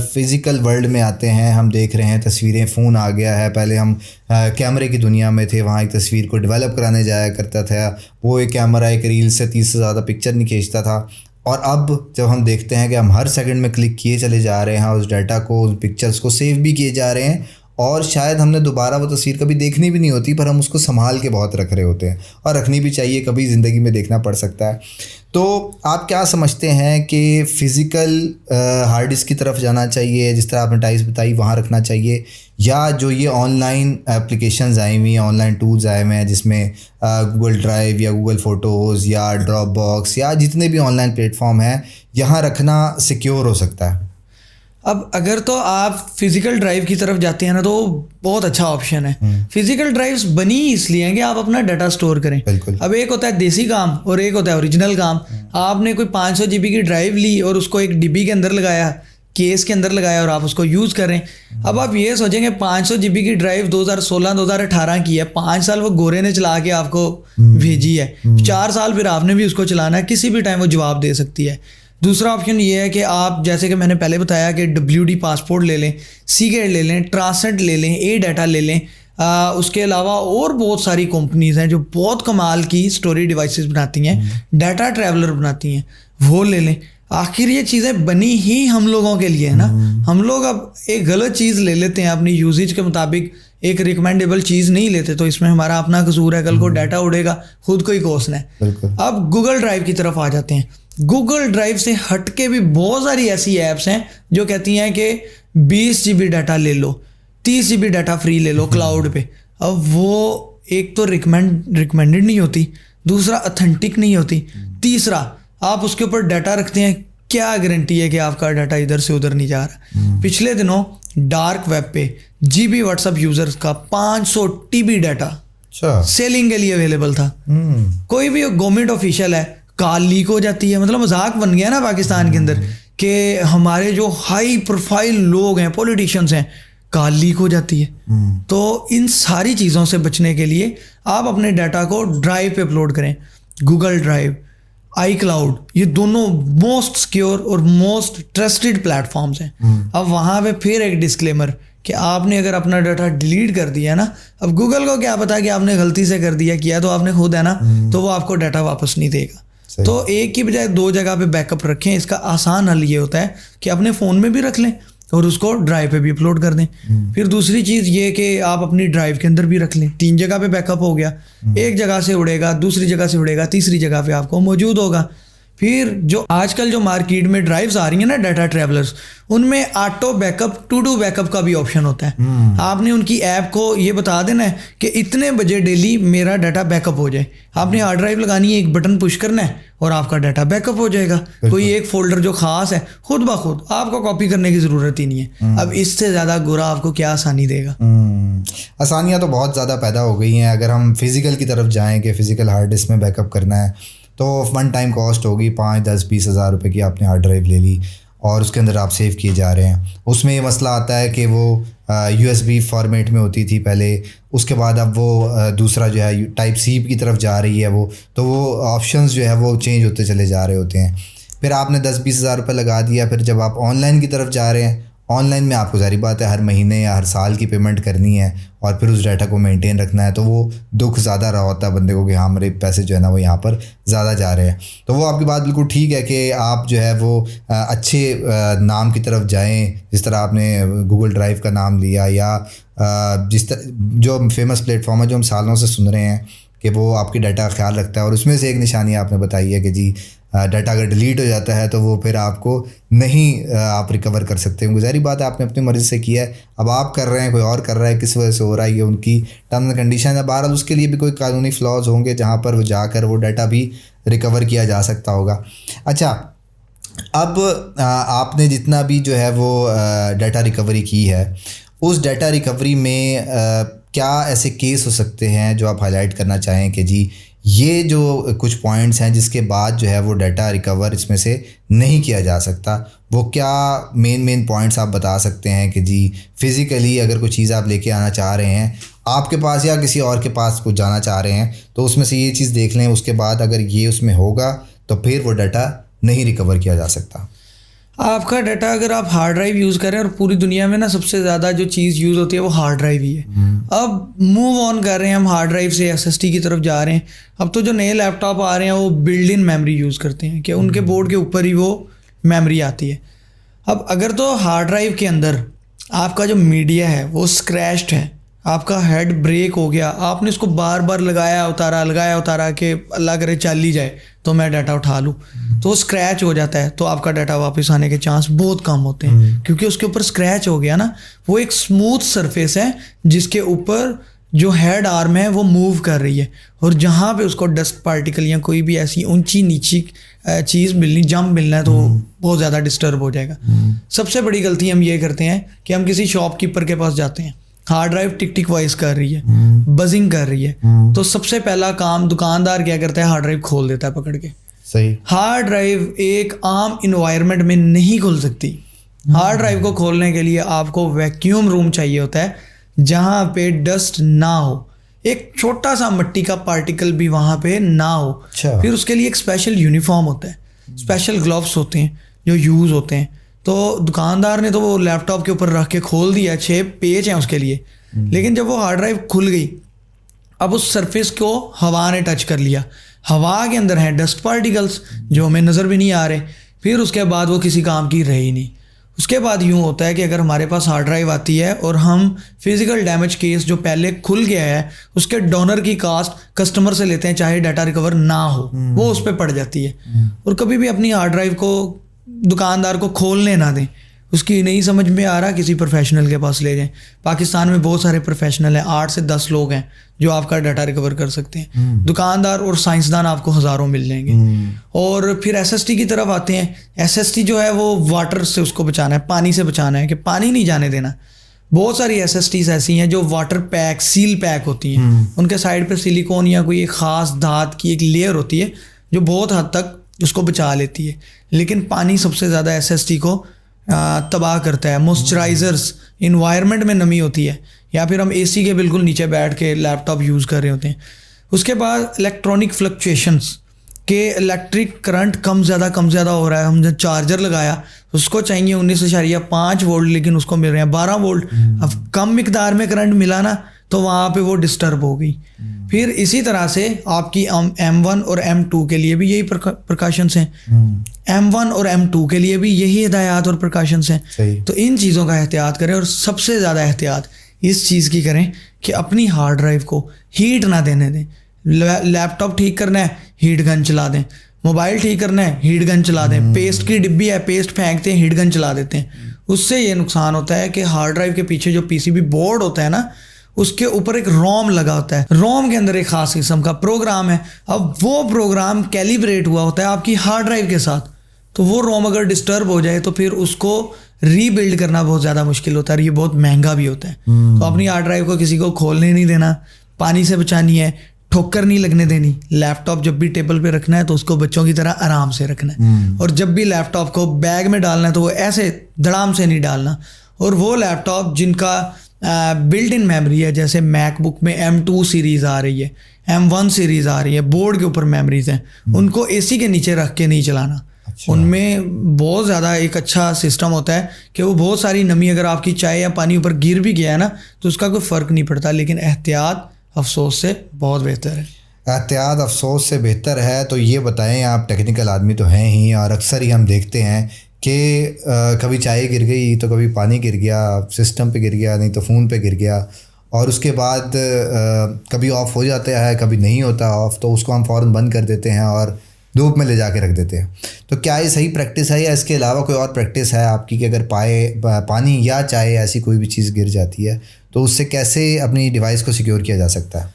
फ़िज़िकल वर्ल्ड में आते हैं, हम देख रहे हैं तस्वीरें, फ़ोन आ गया है। पहले हम कैमरे की दुनिया में थे, वहाँ एक तस्वीर को डेवलप कराने जाया करता था, वो एक कैमरा एक रील से 30 से ज़्यादा पिक्चर नहीं खींचता था। और अब जब हम देखते हैं कि हम हर सेकंड में क्लिक किए चले जा रहे हैं, उस डाटा को, उस पिक्चर्स को सेव भी किए जा रहे हैं, और शायद हमने दोबारा वो तस्वीर कभी देखनी भी नहीं होती पर हम उसको संभाल के बहुत रख रहे होते हैं, और रखनी भी चाहिए, कभी ज़िंदगी में देखना पड़ सकता है। तो आप क्या समझते हैं कि फ़िज़िकल हार्ड डिस्क की तरफ जाना चाहिए, जिस तरह आपने टाइप्स बताई वहाँ रखना चाहिए, या जो ये ऑनलाइन एप्लीकेशंस आई हुई हैं, ऑनलाइन टूल्स आए हुए हैं जिसमें गूगल ड्राइव या गूगल फ़ोटोज़ या ड्रॉप बॉक्स या जितने भी ऑनलाइन प्लेटफॉर्म हैं, यहाँ रखना सिक्योर हो सकता है? अब अगर तो आप फिजिकल ड्राइव की तरफ जाते हैं ना तो बहुत अच्छा ऑप्शन है। फिजिकल ड्राइव्स बनी इसलिए हैं कि आप अपना डाटा स्टोर करें। बिल्कुल। अब एक होता है देसी काम और एक होता है ओरिजिनल काम। आपने कोई 500 GB की ड्राइव ली और उसको एक डिब्बी के अंदर लगाया, केस के अंदर लगाया और आप उसको यूज़ करें। अब आप ये सोचेंगे 500 GB की ड्राइव 2016-2018 की है, 5 साल वो गोरे ने चला के आपको भेजी है, 4 साल फिर आपने भी उसको चलाना है, किसी भी टाइम वो जवाब दे सकती है। दूसरा ऑप्शन ये है कि आप, जैसे कि मैंने पहले बताया, कि WD पासपोर्ट ले लें, सीगेट ले लें, ट्रांसेंट ले लें, ए डाटा ले लें। उसके अलावा और बहुत सारी कंपनीज़ हैं जो बहुत कमाल की स्टोरेज डिवाइसेस बनाती हैं, डाटा ट्रैवलर बनाती हैं, वो ले लें। आखिर ये चीज़ें बनी ही हम लोगों के लिए है ना। हम लोग अब एक गलत चीज़ ले लेते हैं, अपनी यूजेज के मुताबिक एक रिकमेंडेबल चीज़ नहीं लेते, तो इसमें हमारा अपना कसूर है। कल को डाटा उड़ेगा, खुद को ही कोसना है। अब गूगल ड्राइव की तरफ आ जाते हैं। गूगल ड्राइव से हट के भी बहुत सारी ऐसी ऐप्स हैं जो कहती हैं कि 20 GB डाटा ले लो, 30 GB डाटा फ्री ले लो क्लाउड पे। अब वो एक तो रिकमेंडेड नहीं होती, दूसरा ऑथेंटिक नहीं होती, तीसरा आप उसके ऊपर डाटा रखते हैं, क्या गारंटी है कि आपका डाटा इधर से उधर नहीं जा रहा। पिछले दिनों डार्क वेब पे GB व्हाट्सएप यूजर्स का 500 TB डाटा सेलिंग के लिए अवेलेबल था। कोई भी गवर्नमेंट ऑफिशियल है, कॉल लीक हो जाती है। मतलब मजाक बन गया ना पाकिस्तान के अंदर कि हमारे जो हाई प्रोफाइल लोग हैं, पॉलिटिशियंस हैं, कॉल लीक हो जाती है। तो इन सारी चीज़ों से बचने के लिए आप अपने डाटा को ड्राइव पे अपलोड करें। गूगल ड्राइव, iCloud, ये दोनों मोस्ट सिक्योर और मोस्ट ट्रस्टेड प्लेटफॉर्म्स हैं। अब वहाँ पे फिर एक डिस्क्लेमर कि आपने अगर अपना डाटा डिलीट कर दिया ना, अब गूगल को क्या पता कि आपने गलती से कर दिया, किया तो आपने खुद है ना, तो वो आपको डाटा वापस नहीं देगा। तो एक की बजाय 2 जगह पे बैकअप रखें। इसका आसान हल ये होता है कि अपने फ़ोन में भी रख लें और उसको ड्राइव पे भी अपलोड कर दें। फिर दूसरी चीज़ ये कि आप अपनी ड्राइव के अंदर भी रख लें। 3 जगह पे बैकअप हो गया, एक जगह से उड़ेगा, दूसरी जगह से उड़ेगा, तीसरी जगह पे आपको मौजूद होगा। फिर जो आजकल जो मार्केट में ड्राइव्स आ रही हैं ना, डाटा ट्रैवलर्स, उनमें auto backup, to do backup का भी ऑप्शन होता है। आपने उनकी ऐप को ये बता देना है कि इतने बजे डेली मेरा डाटा बैकअप हो जाए। आपने हार्ड ड्राइव लगानी है, एक बटन पुश करना है और आपका डाटा बैकअप हो जाएगा। कोई एक फोल्डर जो खास है, खुद ब खुद आपको कॉपी करने की ज़रूरत ही नहीं है। अब इससे ज़्यादा गुरा आपको क्या आसानी देगा। आसानियाँ तो बहुत ज़्यादा पैदा हो गई हैं। अगर हम फिज़िकल की तरफ जाएँ कि फ़िज़िकल हार्ड डिस्क में बैकअप करना है तो 1 टाइम कॉस्ट होगी 5, 10, 20 हज़ार रुपये की। आपने हार्ड ड्राइव ले ली और उसके अंदर आप सेव किए जा रहे हैं। उसमें ये मसला आता है कि वो USB फॉर्मेट में होती थी पहले, उसके बाद अब वो दूसरा जो है टाइप C की तरफ जा रही है वो, तो वो ऑप्शंस जो है वो चेंज होते चले जा रहे होते हैं। फिर आपने 10-20 हज़ार रुपये लगा दिया, फिर जब आप ऑनलाइन की तरफ जा रहे हैं, ऑनलाइन में आपको ज़ाहिर बात है हर महीने या हर साल की पेमेंट करनी है और फिर उस डाटा को मेंटेन रखना है, तो वो दुख ज़्यादा रहा होता है बंदे को कि हाँ मेरे पैसे जो है ना वो यहाँ पर ज़्यादा जा रहे हैं। तो वो आपकी बात बिल्कुल ठीक है कि आप जो है वो अच्छे नाम की तरफ जाएं, जिस तरह आपने गूगल ड्राइव का नाम लिया, या जिस तरह जो फेमस प्लेटफॉर्म है जो हम सालों से सुन रहे हैं कि वो आपकी डाटा का ख्याल रखता है, और उसमें से एक निशानी आपने बताई है कि जी डाटा अगर डिलीट हो जाता है तो वो फिर आपको नहीं आप रिकवर कर सकते हैं। गुजारी बात है, आपने अपनी मर्ज़ी से किया है, अब आप कर रहे हैं, कोई और कर रहा है, किस वजह से हो रहा है, ये उनकी टर्म्स एंड कंडीशन है। बहरहाल उसके लिए भी कोई कानूनी फ्लॉज होंगे जहाँ पर वो जाकर वो डाटा भी रिकवर किया जा सकता होगा। अच्छा, अब आपने जितना भी जो है वो डाटा रिकवरी की है, उस डाटा रिकवरी में क्या ऐसे केस हो सकते हैं जो आप हाईलाइट करना चाहें कि जी ये जो कुछ पॉइंट्स हैं जिसके बाद जो है वो डाटा रिकवर इसमें से नहीं किया जा सकता, वो क्या मेन पॉइंट्स आप बता सकते हैं कि जी फिज़िकली अगर कोई चीज़ आप लेके आना चाह रहे हैं आपके पास या किसी और के पास कुछ जाना चाह रहे हैं तो उसमें से ये चीज़ देख लें, उसके बाद अगर ये उसमें होगा तो फिर वो डाटा नहीं रिकवर किया जा सकता। आपका डाटा अगर आप हार्ड ड्राइव यूज़ करें, और पूरी दुनिया में ना सबसे ज़्यादा जो चीज़ यूज़ होती है वो हार्ड ड्राइव ही है। अब मूव ऑन कर रहे हैं हम हार्ड ड्राइव से SSD की तरफ जा रहे हैं। अब तो जो नए लैपटॉप आ रहे हैं वो बिल्ड इन मेमोरी यूज़ करते हैं कि उनके बोर्ड के ऊपर ही वो मेमोरी आती है। अब अगर तो हार्ड ड्राइव के अंदर आपका जो मीडिया है वो स्क्रैच्ड है, आपका हेड ब्रेक हो गया, आपने इसको बार बार लगाया उतारा कि अल्लाह करे चल ही जाए तो मैं डाटा उठा लूँ, तो स्क्रैच हो जाता है, तो आपका डाटा वापस आने के चांस बहुत कम होते हैं क्योंकि उसके ऊपर स्क्रैच हो गया ना। वो एक स्मूथ सरफेस है जिसके ऊपर जो हेड आर्म है वो मूव कर रही है, और जहाँ पे उसको डस्ट पार्टिकल या कोई भी ऐसी ऊंची नीची चीज़ जंप मिलना है तो बहुत ज़्यादा डिस्टर्ब हो जाएगा। सबसे बड़ी गलती हम ये करते हैं कि हम किसी शॉपकीपर के पास जाते हैं, हार्ड ड्राइव टिक टिक वॉइस कर रही है, बजिंग कर रही है, तो सबसे पहला काम दुकानदार क्या करता है, हार्ड ड्राइव खोल देता है पकड़ के। सही। हार्ड ड्राइव एक आम इन्वायरमेंट में नहीं खुल सकती। हार्ड ड्राइव को खोलने के लिए आपको वैक्यूम रूम चाहिए होता है जहाँ पे डस्ट ना हो, एक छोटा सा मिट्टी का पार्टिकल भी वहाँ पे ना हो। अच्छा। फिर उसके लिए एक स्पेशल यूनिफॉर्म होता है, स्पेशल ग्लव्स होते हैं जो यूज़ होते हैं। तो दुकानदार ने तो वो लैपटॉप के ऊपर रख के खोल दिया, 6 पेज हैं उसके लिए, लेकिन जब वो हार्ड ड्राइव खुल गई, अब उस सरफेस को हवा ने टच कर लिया, हवा के अंदर हैं डस्ट पार्टिकल्स जो हमें नज़र भी नहीं आ रहे, फिर उसके बाद वो किसी काम की रही नहीं। उसके बाद यूँ होता है कि अगर हमारे पास हार्ड ड्राइव आती है और हम फिजिकल डैमेज केस जो पहले खुल गया है उसके डोनर की कास्ट कस्टमर से लेते हैं चाहे डाटा रिकवर ना हो, वो उस पर पड़ जाती है। और कभी भी अपनी हार्ड ड्राइव को दुकानदार को खोलने ना दें, उसकी नहीं समझ में आ रहा किसी प्रोफेशनल के पास ले जाएं। पाकिस्तान में बहुत सारे प्रोफेशनल हैं, 8 से 10 लोग हैं जो आपका डाटा रिकवर कर सकते हैं। दुकानदार और साइंसदान आपको हज़ारों मिल जाएंगे। और फिर SSD की तरफ आते हैं। SSD जो है वो वाटर से उसको बचाना है, पानी से बचाना है कि पानी नहीं जाने देना। बहुत सारी SSDs ऐसी हैं जो वाटर पैक, सील पैक होती हैं, उनके साइड पर सिलिकॉन या कोई एक ख़ास धात की एक लेयर होती है जो बहुत हद तक उसको बचा लेती है। लेकिन पानी सबसे ज़्यादा SSD को तबाह करता है। मॉइस्चराइजर्स, इन्वायरमेंट में नमी होती है, या फिर हम AC के बिल्कुल नीचे बैठ के लैपटॉप यूज़ कर रहे होते हैं। उसके बाद इलेक्ट्रॉनिक फ्लक्चुएशंस के इलेक्ट्रिक करंट कम ज़्यादा हो रहा है। हमने चार्जर लगाया, उसको चाहिए 19.5 वोल्ट, लेकिन उसको मिल रहे हैं 12 वोल्ट। अब कम मिकदार में करंट मिला ना तो वहाँ पे वो डिस्टर्ब हो गई। फिर इसी तरह से आपकी M1 और M2 के लिए भी यही प्रिकॉशंस हैं, M1 और M2 के लिए भी यही हिदायत और प्रिकॉशंस हैं। तो इन चीज़ों का एहतियात करें, और सबसे ज़्यादा एहतियात इस चीज़ की करें कि अपनी हार्ड ड्राइव को हीट ना देने दें। लैपटॉप ठीक करना है, हीट गन चला दें। मोबाइल ठीक करना है, हीट गन चला दें। पेस्ट की डिब्बी है, पेस्ट फेंकते हैं, हीट गन चला देते हैं। उससे ये नुकसान होता है कि हार्ड ड्राइव के पीछे जो PCB बोर्ड होता है ना, उसके ऊपर एक रोम लगा होता है। रोम के अंदर एक खास किस्म का प्रोग्राम है। अब वो प्रोग्राम कैलिब्रेट हुआ होता है आपकी हार्ड ड्राइव के साथ, तो वो रोम अगर डिस्टर्ब हो जाए तो फिर उसको रीबिल्ड करना बहुत ज़्यादा मुश्किल होता है, ये बहुत महंगा भी होता है। तो अपनी हार्ड ड्राइव को किसी को खोलने नहीं देना, पानी से बचानी है, ठोकर नहीं लगने देनी। लैपटॉप जब भी टेबल पे रखना है तो उसको बच्चों की तरह आराम से रखना है, और जब भी लैपटॉप को बैग में डालना है तो वो ऐसे धड़ाम से नहीं डालना। और वो लैपटॉप जिनका बिल्ट इन मेमोरी है, जैसे मैकबुक में M2 सीरीज़ आ रही है, M1 सीरीज़ आ रही है, बोर्ड के ऊपर मेमोरीज हैं, उनको AC के नीचे रख के नहीं चलाना। उनमें बहुत ज़्यादा एक अच्छा सिस्टम होता है कि वो बहुत सारी नमी, अगर आपकी चाय या पानी ऊपर गिर भी गया है ना तो उसका कोई फ़र्क नहीं पड़ता, लेकिन एहतियात अफसोस से बहुत बेहतर है। एहतियात अफसोस से बेहतर है। तो ये बताएं, आप टेक्निकल आदमी तो हैं ही और अक्सर ही हम देखते हैं कि कभी चाय गिर गई तो कभी पानी गिर गया, सिस्टम पे गिर गया, नहीं तो फ़ोन पे गिर गया, और उसके बाद कभी ऑफ़ हो जाता है, कभी नहीं होता ऑफ़, तो उसको हम फ़ौरन बंद कर देते हैं और धूप में ले जाके रख देते हैं। तो क्या ये सही प्रैक्टिस है या इसके अलावा कोई और प्रैक्टिस है आपकी कि अगर पानी या चाय ऐसी कोई भी चीज़ गिर जाती है तो उससे कैसे अपनी डिवाइस को सिक्योर किया जा सकता है?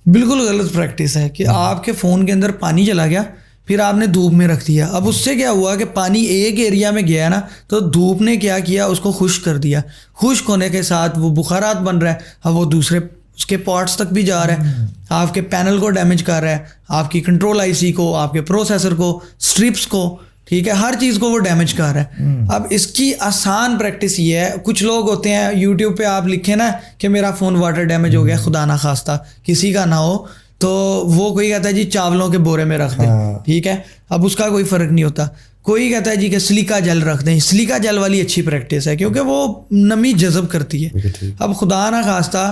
बिल्कुल गलत प्रैक्टिस है कि आपके फ़ोन के अंदर पानी चला गया, फिर आपने धूप में रख दिया। अब उससे क्या हुआ कि पानी एक एरिया में गया ना, तो धूप ने क्या किया, उसको खुश्क कर दिया। खुश्क होने के साथ वो बुखारात बन रहा है, अब वो दूसरे उसके पार्ट्स तक भी जा रहा है, आपके पैनल को डैमेज कर रहा है, आपकी कंट्रोल आईसी को, आपके प्रोसेसर को, स्ट्रिप्स को, ठीक है, हर चीज़ को वो डैमेज कर रहा है। अब इसकी आसान प्रैक्टिस ये है, कुछ लोग होते हैं यूट्यूब पे आप लिखें ना कि मेरा फ़ोन वाटर डैमेज हो गया, खुदा ना खास्ता किसी का ना हो, तो वो कोई कहता है जी चावलों के बोरे में रख दें, ठीक है, अब उसका कोई फ़र्क नहीं होता। कोई कहता है जी कि सिलिका जेल रख दें, सिलिका जेल वाली अच्छी प्रैक्टिस है क्योंकि वो नमी जज़ब करती है। अब खुदा ना खास्ता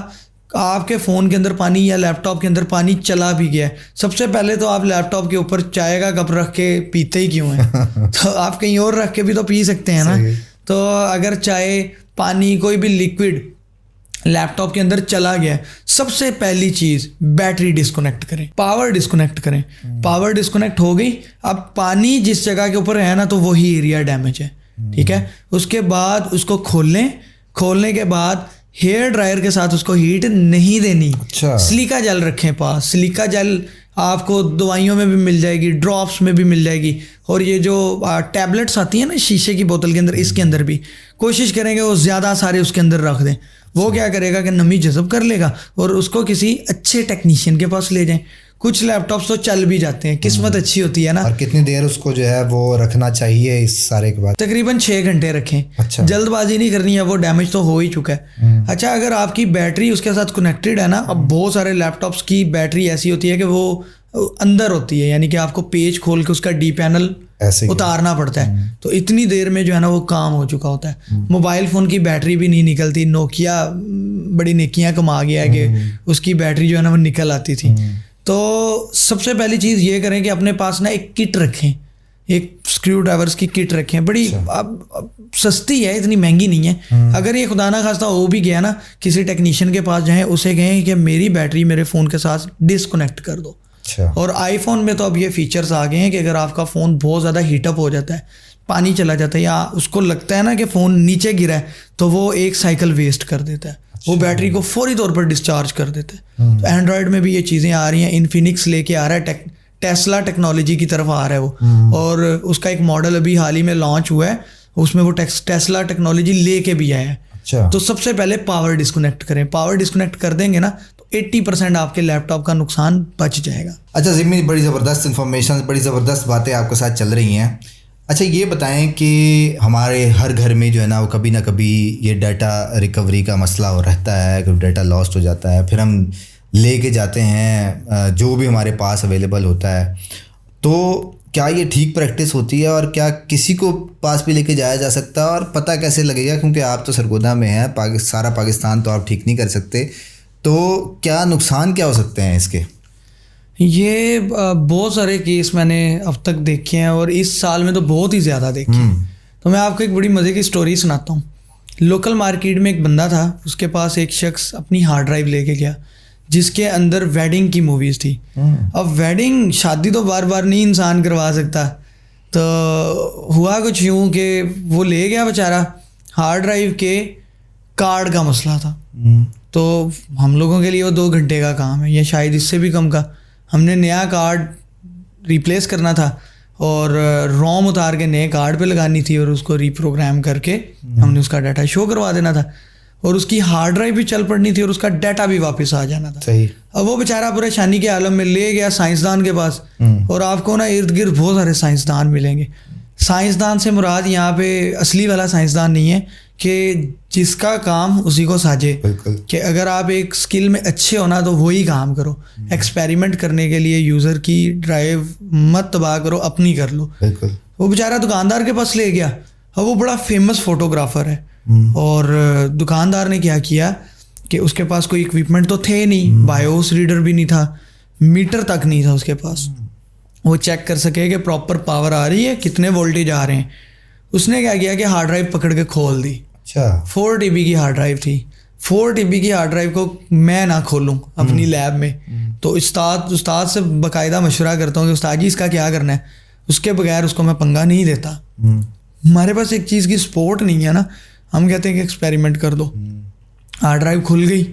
आपके फ़ोन के अंदर पानी या लैपटॉप के अंदर पानी चला भी गया है, सबसे पहले तो आप लैपटॉप के ऊपर चाय का कप रख के पीते ही क्यों हैं? तो आप कहीं और रख के भी तो पी सकते हैं ना। तो अगर चाय, पानी, कोई भी लिक्विड लैपटॉप के अंदर चला गया, सबसे पहली चीज़ बैटरी डिस्कनेक्ट करें, पावर डिस्कनेक्ट करें। पावर डिस्कनेक्ट हो गई, अब पानी जिस जगह के ऊपर है ना तो वही एरिया डैमेज है, ठीक है। उसके बाद उसको खोल लें, खोलने के बाद हेयर ड्रायर के साथ उसको हीट नहीं देनी। अच्छा। सिलिका जेल रखें पास, सिलिका जेल आपको दवाइयों में भी मिल जाएगी, ड्रॉप्स में भी मिल जाएगी, और ये जो टैबलेट्स आती हैं ना शीशे की बोतल के अंदर, इसके अंदर भी कोशिश करेंगे वो ज़्यादा सारे उसके अंदर रख दें। वो क्या करेगा कि नमी जज़ब कर लेगा और उसको किसी अच्छे टेक्नीशियन के पास ले जाएं। कुछ लैपटॉप्स तो चल भी जाते हैं, किस्मत अच्छी होती है ना। और कितनी देर उसको जो है वो रखना चाहिए इस सारे के बाद? तकरीबन 6 घंटे रखें। अच्छा। जल्दबाजी नहीं करनी है, वो डैमेज तो हो ही चुका है। अच्छा, अगर आपकी बैटरी उसके साथ कनेक्टेड है ना, अब बहुत सारे लैपटॉप्स की बैटरी ऐसी होती है कि वो अंदर होती है, यानी कि आपको पेज खोल के उसका डी पैनल उतारना पड़ता है, तो इतनी देर में जो है ना वो काम हो चुका होता है। मोबाइल फ़ोन की बैटरी भी नहीं निकलती, नोकिया बड़ी नेकियां कमा गया है कि उसकी बैटरी जो है ना वो निकल आती थी। तो सबसे पहली चीज़ ये करें कि अपने पास ना एक किट रखें, एक स्क्रू ड्राइवर्स की किट रखें, बड़ी अब सस्ती है, इतनी महंगी नहीं है। अगर ये खुदा ना खास्ता हो भी गया ना, किसी टेक्नीशियन के पास जाएं, उसे कहें कि मेरी बैटरी मेरे फ़ोन के साथ डिसकनेक्ट कर दो। और आईफोन में तो अब ये फीचर्स आ गए हैं कि अगर आपका फ़ोन बहुत ज़्यादा हीटअप हो जाता है, पानी चला जाता है, या उसको लगता है ना कि फ़ोन नीचे गिरा है, तो वो एक साइकिल वेस्ट कर देता है। वो बैटरी को फौरी तौर पर डिस्चार्ज कर देता है। तो एंड्रॉयड में भी ये चीज़ें आ रही हैं, इन्फिनिक्स लेके आ रहा है, टेस्ला टेक्नोलॉजी की तरफ आ रहा है वो, और उसका एक मॉडल अभी हाल ही में लॉन्च हुआ है, उसमें वो टेस्ला टेक्नोलॉजी लेके भी आया है। तो सबसे पहले पावर डिस्कनेक्ट करें, पावर डिस्कनेक्ट कर देंगे ना तो 80% आपके लैपटॉप का नुकसान बच जाएगा। अच्छा जिम्मी, बड़ी ज़बरदस्त इन्फॉर्मेशन, बड़ी ज़बरदस्त बातें आपके साथ चल रही हैं। अच्छा ये बताएं कि हमारे हर घर में जो है ना वो कभी ना कभी ये डाटा रिकवरी का मसला हो रहता है, कभी डाटा लॉस्ट हो जाता है, फिर हम लेके जाते हैं जो भी हमारे पास अवेलेबल होता है। तो क्या ये ठीक प्रैक्टिस होती है, और क्या किसी को पास भी लेके जाया जा सकता है, और पता कैसे लगेगा, क्योंकि आप तो सरगोदा में हैं, सारा पाकिस्तान तो आप ठीक नहीं कर सकते, तो क्या नुकसान क्या हो सकते हैं इसके? ये बहुत सारे केस मैंने अब तक देखे हैं, और इस साल में तो बहुत ही ज़्यादा देखे हैं। तो मैं आपको एक बड़ी मज़े की स्टोरी सुनाता हूँ। लोकल मार्केट में एक बंदा था, उसके पास एक शख्स अपनी हार्ड ड्राइव लेके गया जिसके अंदर वेडिंग की मूवीज़ थी। अब वेडिंग, शादी तो बार बार नहीं इंसान करवा सकता, तो हुआ कुछ यूँ कि वो ले गया बेचारा, हार्ड ड्राइव के कार्ड का मसला था। तो हम लोगों के लिए वो 2 घंटे का काम है, या शायद इससे भी कम का। हमने नया कार्ड रिप्लेस करना था और रोम उतार के नए कार्ड पे लगानी थी, और उसको रीप्रोग्राम करके हमने उसका डाटा शो करवा देना था, और उसकी हार्ड ड्राइव भी चल पड़नी थी, और उसका डाटा भी वापस आ जाना था। सही। अब वो बेचारा परेशानी के आलम में ले गया साइंसदान के पास, और आपको ना इर्द गिर्द बहुत सारे साइंसदान मिलेंगे। साइंसदान से मुराद यहाँ पे असली वाला साइंसदान नहीं है कि जिसका काम उसी को साझे, कि अगर आप एक स्किल में अच्छे हो ना तो वही काम करो। एक्सपेरिमेंट करने के लिए यूज़र की ड्राइव मत तबाह करो, अपनी कर लो। वो बेचारा दुकानदार के पास ले गया। अब वो बड़ा फेमस फोटोग्राफर है और दुकानदार ने क्या किया कि उसके पास कोई इक्विपमेंट तो थे नहीं, बायोस रीडर भी नहीं था, मीटर तक नहीं था उसके पास वो चेक कर सके कि प्रॉपर पावर आ रही है, कितने वोल्टेज आ रहे हैं। उसने क्या किया कि हार्ड ड्राइव पकड़ के खोल दी। अच्छा 4 TB की हार्ड ड्राइव थी। 4 TB की हार्ड ड्राइव को मैं ना खोलूं अपनी लैब में, तो उस्ताद से बाकायदा मशवरा करता हूँ कि उस्ताद जी इसका क्या करना है, उसके बगैर उसको मैं पंगा नहीं देता। हमारे पास एक चीज़ की सपोर्ट नहीं है ना, हम कहते हैं कि एक्सपेरिमेंट कर दो। हार्ड ड्राइव खुल गई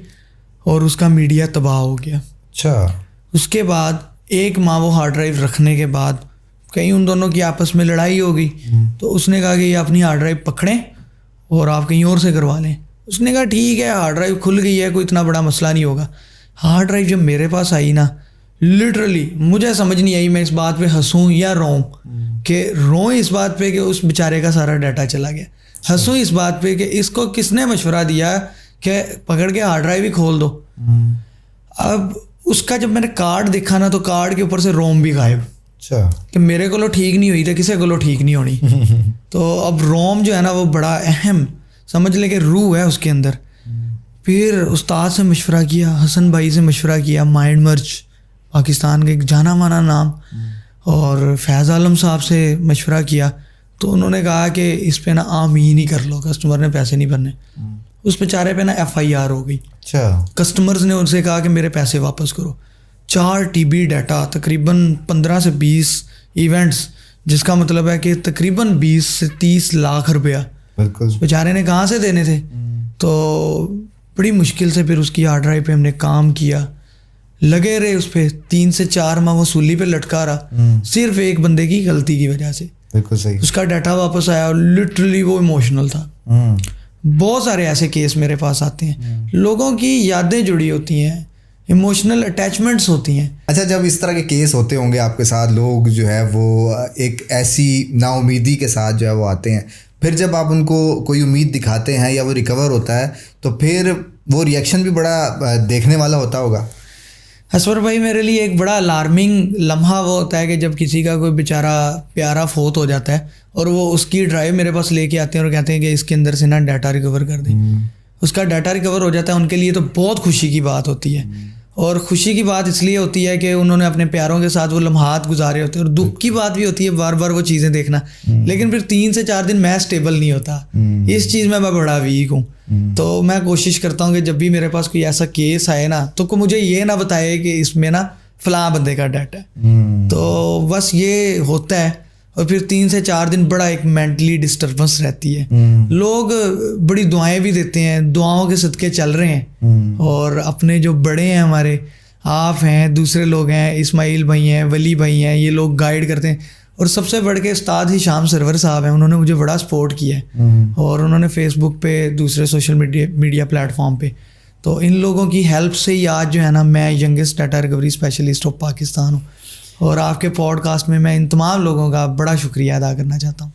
और उसका मीडिया तबाह हो गया। अच्छा उसके बाद 1 माह वो हार्ड ड्राइव रखने के बाद कहीं उन दोनों की आपस में लड़ाई हो गई, तो उसने कहा कि ये अपनी हार्ड ड्राइव पकड़ें और आप कहीं और से करवा लें। उसने कहा ठीक है, हार्ड ड्राइव खुल गई है, कोई इतना बड़ा मसला नहीं होगा। हार्ड ड्राइव जब मेरे पास आई ना, लिटरली मुझे समझ नहीं आई मैं इस बात पे हंसूं या रोऊं, कि रोऊं इस बात पे कि उस बेचारे का सारा डाटा चला गया, हंसूं इस बात पे कि इसको किसने मशवरा दिया कि पकड़ के हार्ड ड्राइव ही खोल दो। अब उसका जब मैंने कार्ड देखा ना, तो कार्ड के ऊपर से रोम भी गायब। अच्छा कि मेरे को ठीक नहीं हुई तो किसी को ठीक नहीं होनी। तो अब रोम जो है ना वो बड़ा अहम समझ ले कि रूह है उसके अंदर। फिर उस्ताद से मशवरा किया, हसन भाई से मशवरा किया, माइंड मर्ज पाकिस्तान का एक जाना माना नाम, और फैज़ आलम साहब से मशवरा किया। तो उन्होंने कहा कि इस पे ना आमीन ही कर लो, कस्टमर ने पैसे नहीं भरने। उस बेचारे पे ना FIR हो गई। अच्छा कस्टमर्स ने उनसे कहा कि मेरे पैसे वापस करो। 4 TB डाटा, तकरीबन 15 से 20 इवेंट्स, जिसका मतलब है कि तकरीबन 20 से 30 लाख रुपया बिल्कुल बेचारे ने कहाँ से देने थे। तो बड़ी मुश्किल से फिर उसकी हार्ड ड्राइव पे हमने काम किया, लगे रहे उस पर 3 से 4 माह वो सूली पे लटका रहा, सिर्फ एक बंदे की गलती की वजह से। बिल्कुल सही। उसका डाटा वापस आया और लिटरली वो इमोशनल था। बहुत सारे ऐसे केस मेरे पास आते हैं, लोगों की यादें जुड़ी होती हैं, इमोशनल अटैचमेंट्स होती हैं। अच्छा, जब इस तरह के केस होते होंगे आपके साथ, लोग जो है वो एक ऐसी नाउमीदी के साथ जो है वो आते हैं, फिर जब आप उनको कोई उम्मीद दिखाते हैं या वो रिकवर होता है, तो फिर वो रिएक्शन भी बड़ा देखने वाला होता होगा। असवर भाई, मेरे लिए एक बड़ा अलार्मिंग लम्हा वो होता है कि जब किसी का कोई बेचारा प्यारा फोत हो जाता है और वो उसकी ड्राइव मेरे पास लेके आते हैं और कहते हैं कि इसके अंदर से ना डाटा रिकवर कर दें। उसका डाटा रिकवर हो जाता है, उनके लिए तो बहुत खुशी की बात होती है। और खुशी की बात इसलिए होती है कि उन्होंने अपने प्यारों के साथ वो लम्हात गुजारे होते हैं, और दुख की बात भी होती है बार बार वो चीज़ें देखना। लेकिन फिर 3 से 4 दिन मैं स्टेबल नहीं होता, इस चीज़ में मैं बड़ा वीक हूँ। तो मैं कोशिश करता हूँ कि जब भी मेरे पास कोई ऐसा केस आए ना, तो मुझे ये ना बताए कि इसमें ना फलां बंदे का डाटा है। तो बस ये होता है, और फिर 3 से 4 दिन बड़ा एक मेंटली डिस्टर्बेंस रहती है। लोग बड़ी दुआएं भी देते हैं, दुआओं के सदके चल रहे हैं, और अपने जो बड़े हैं हमारे, आप हैं, दूसरे लोग हैं, इस्माइल भाई हैं, वली भाई हैं, ये लोग गाइड करते हैं। और सबसे बढ़ के उस्ताद हिशाम सरवर साहब हैं, उन्होंने मुझे बड़ा सपोर्ट किया है, और उन्होंने फेसबुक पे, दूसरे सोशल मीडिया प्लेटफॉर्म पे, तो इन लोगों की हेल्प से ही आज जो है ना मैं youngest data recovery specialist of Pakistan हूँ। और आपके पॉडकास्ट में मैं इन तमाम लोगों का बड़ा शुक्रिया अदा करना चाहता हूँ।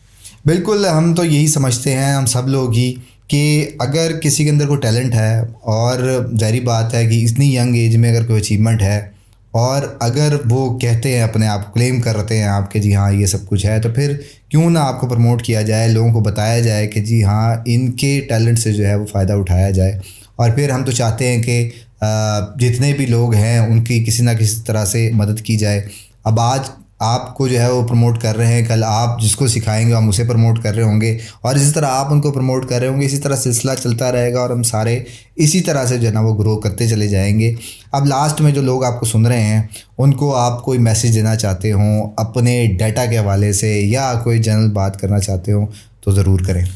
बिल्कुल, हम तो यही समझते हैं, हम सब लोग ही, कि अगर किसी के अंदर कोई टैलेंट है, और जाहिर बात है कि इतनी यंग एज में अगर कोई अचीवमेंट है, और अगर वो कहते हैं, अपने आप क्लेम करते हैं आपके जी हाँ ये सब कुछ है, तो फिर क्यों ना आपको प्रमोट किया जाए, लोगों को बताया जाए कि जी हाँ इनके टैलेंट से जो है वो फ़ायदा उठाया जाए। और फिर हम तो चाहते हैं कि जितने भी लोग हैं उनकी किसी ना किसी तरह से मदद की जाए। अब आज आपको जो है वो प्रमोट कर रहे हैं, कल आप जिसको सिखाएंगे हम उसे प्रमोट कर रहे होंगे, और इसी तरह आप उनको प्रमोट कर रहे होंगे, इसी तरह सिलसिला चलता रहेगा, और हम सारे इसी तरह से जो है ना वो ग्रो करते चले जाएंगे। अब लास्ट में जो लोग आपको सुन रहे हैं, उनको आप कोई मैसेज देना चाहते हों अपने डाटा के हवाले से, या कोई जनरल बात करना चाहते हो, तो ज़रूर करें।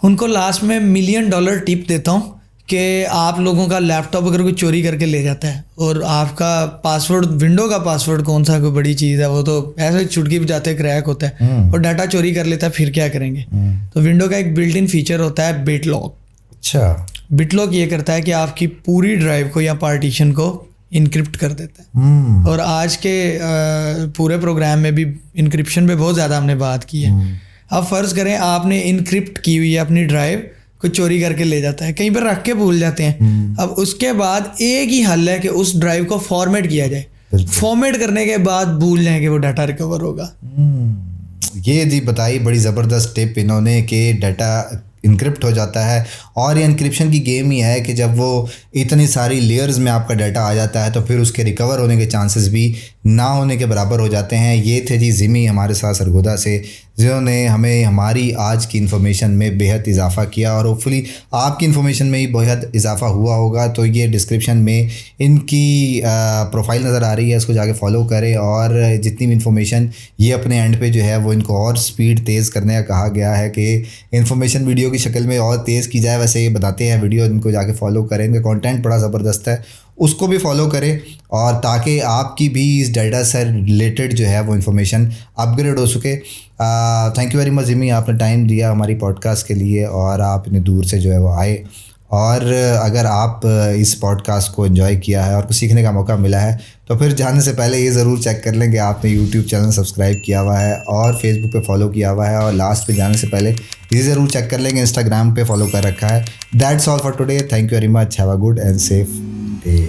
उनको लास्ट में $1 मिलियन टिप देता हूँ कि आप लोगों का लैपटॉप अगर कोई चोरी करके ले जाता है, और आपका पासवर्ड, विंडो का पासवर्ड कौन सा कोई बड़ी चीज़ है, वो तो ऐसे चुटकी बजाते क्रैक होता है, और डाटा चोरी कर लेता है, फिर क्या करेंगे। तो विंडो का एक बिल्ट इन फीचर होता है बिटलॉक। अच्छा, बिटलॉक ये करता है कि आपकी पूरी ड्राइव को या पार्टीशन को इनक्रिप्ट कर देता है। और आज के पूरे प्रोग्राम में भी इनक्रिप्शन पे बहुत ज़्यादा हमने बात की है। अब फ़र्ज़ करें आपने इनक्रिप्ट की हुई है अपनी ड्राइव, कोई चोरी करके ले जाता है, कहीं पर रख के भूल जाते हैं। अब उसके बाद एक ही हल है कि उस ड्राइव को फॉर्मेट किया जाए। फॉर्मेट करने के बाद भूल जाएं कि वो डाटा रिकवर होगा। ये जी बताई बड़ी ज़बरदस्त टिप इन्होंने कि डाटा इनक्रिप्ट हो जाता है, और ये इनक्रिप्शन की गेम ही है कि जब वो इतनी सारी लेयर्स में आपका डाटा आ जाता है तो फिर उसके रिकवर होने के चांसेस भी ना होने के बराबर हो जाते हैं। ये थे जी जिमी हमारे साथ सरगोदा से, जिन्होंने हमें हमारी आज की इन्फॉर्मेशन में बेहद इजाफ़ा किया, और होपफुली आपकी इन्फॉर्मेशन में ही बेहद इजाफ़ा हुआ होगा। तो ये डिस्क्रिप्शन में इनकी प्रोफाइल नज़र आ रही है, इसको जाके फॉलो करें, और जितनी भी इन्फॉर्मेशन ये अपने एंड पे जो है वो इनको और स्पीड तेज़ करने का कहा गया है कि इन्फॉर्मेशन वीडियो की शक्ल में और तेज़ की जाए, वैसे ये बताते हैं वीडियो, इनको जाके फॉलो करें, इनका कंटेंट बड़ा ज़बरदस्त है, उसको भी फॉलो करें, और ताकि आपकी भी इस डाटा से रिलेटेड जो है वो इन्फॉर्मेशन अपग्रेड हो सके। Thank you very much Jimmy, आपने टाइम दिया हमारी पॉडकास्ट के लिए, और आप इतनी दूर से जो है वो आए। और अगर आप इस पॉडकास्ट को एंजॉय किया है और कुछ सीखने का मौका मिला है तो फिर जाने से पहले ये ज़रूर चेक कर लें कि आपने यूट्यूब चैनल सब्सक्राइब किया हुआ है और फेसबुक पे फॉलो किया हुआ है, और लास्ट पे जाने से पहले ये ज़रूर चेक कर लें कि इंस्टाग्राम पे फॉलो कर रखा है। That's all for today, thank you very much, have a good and safe day.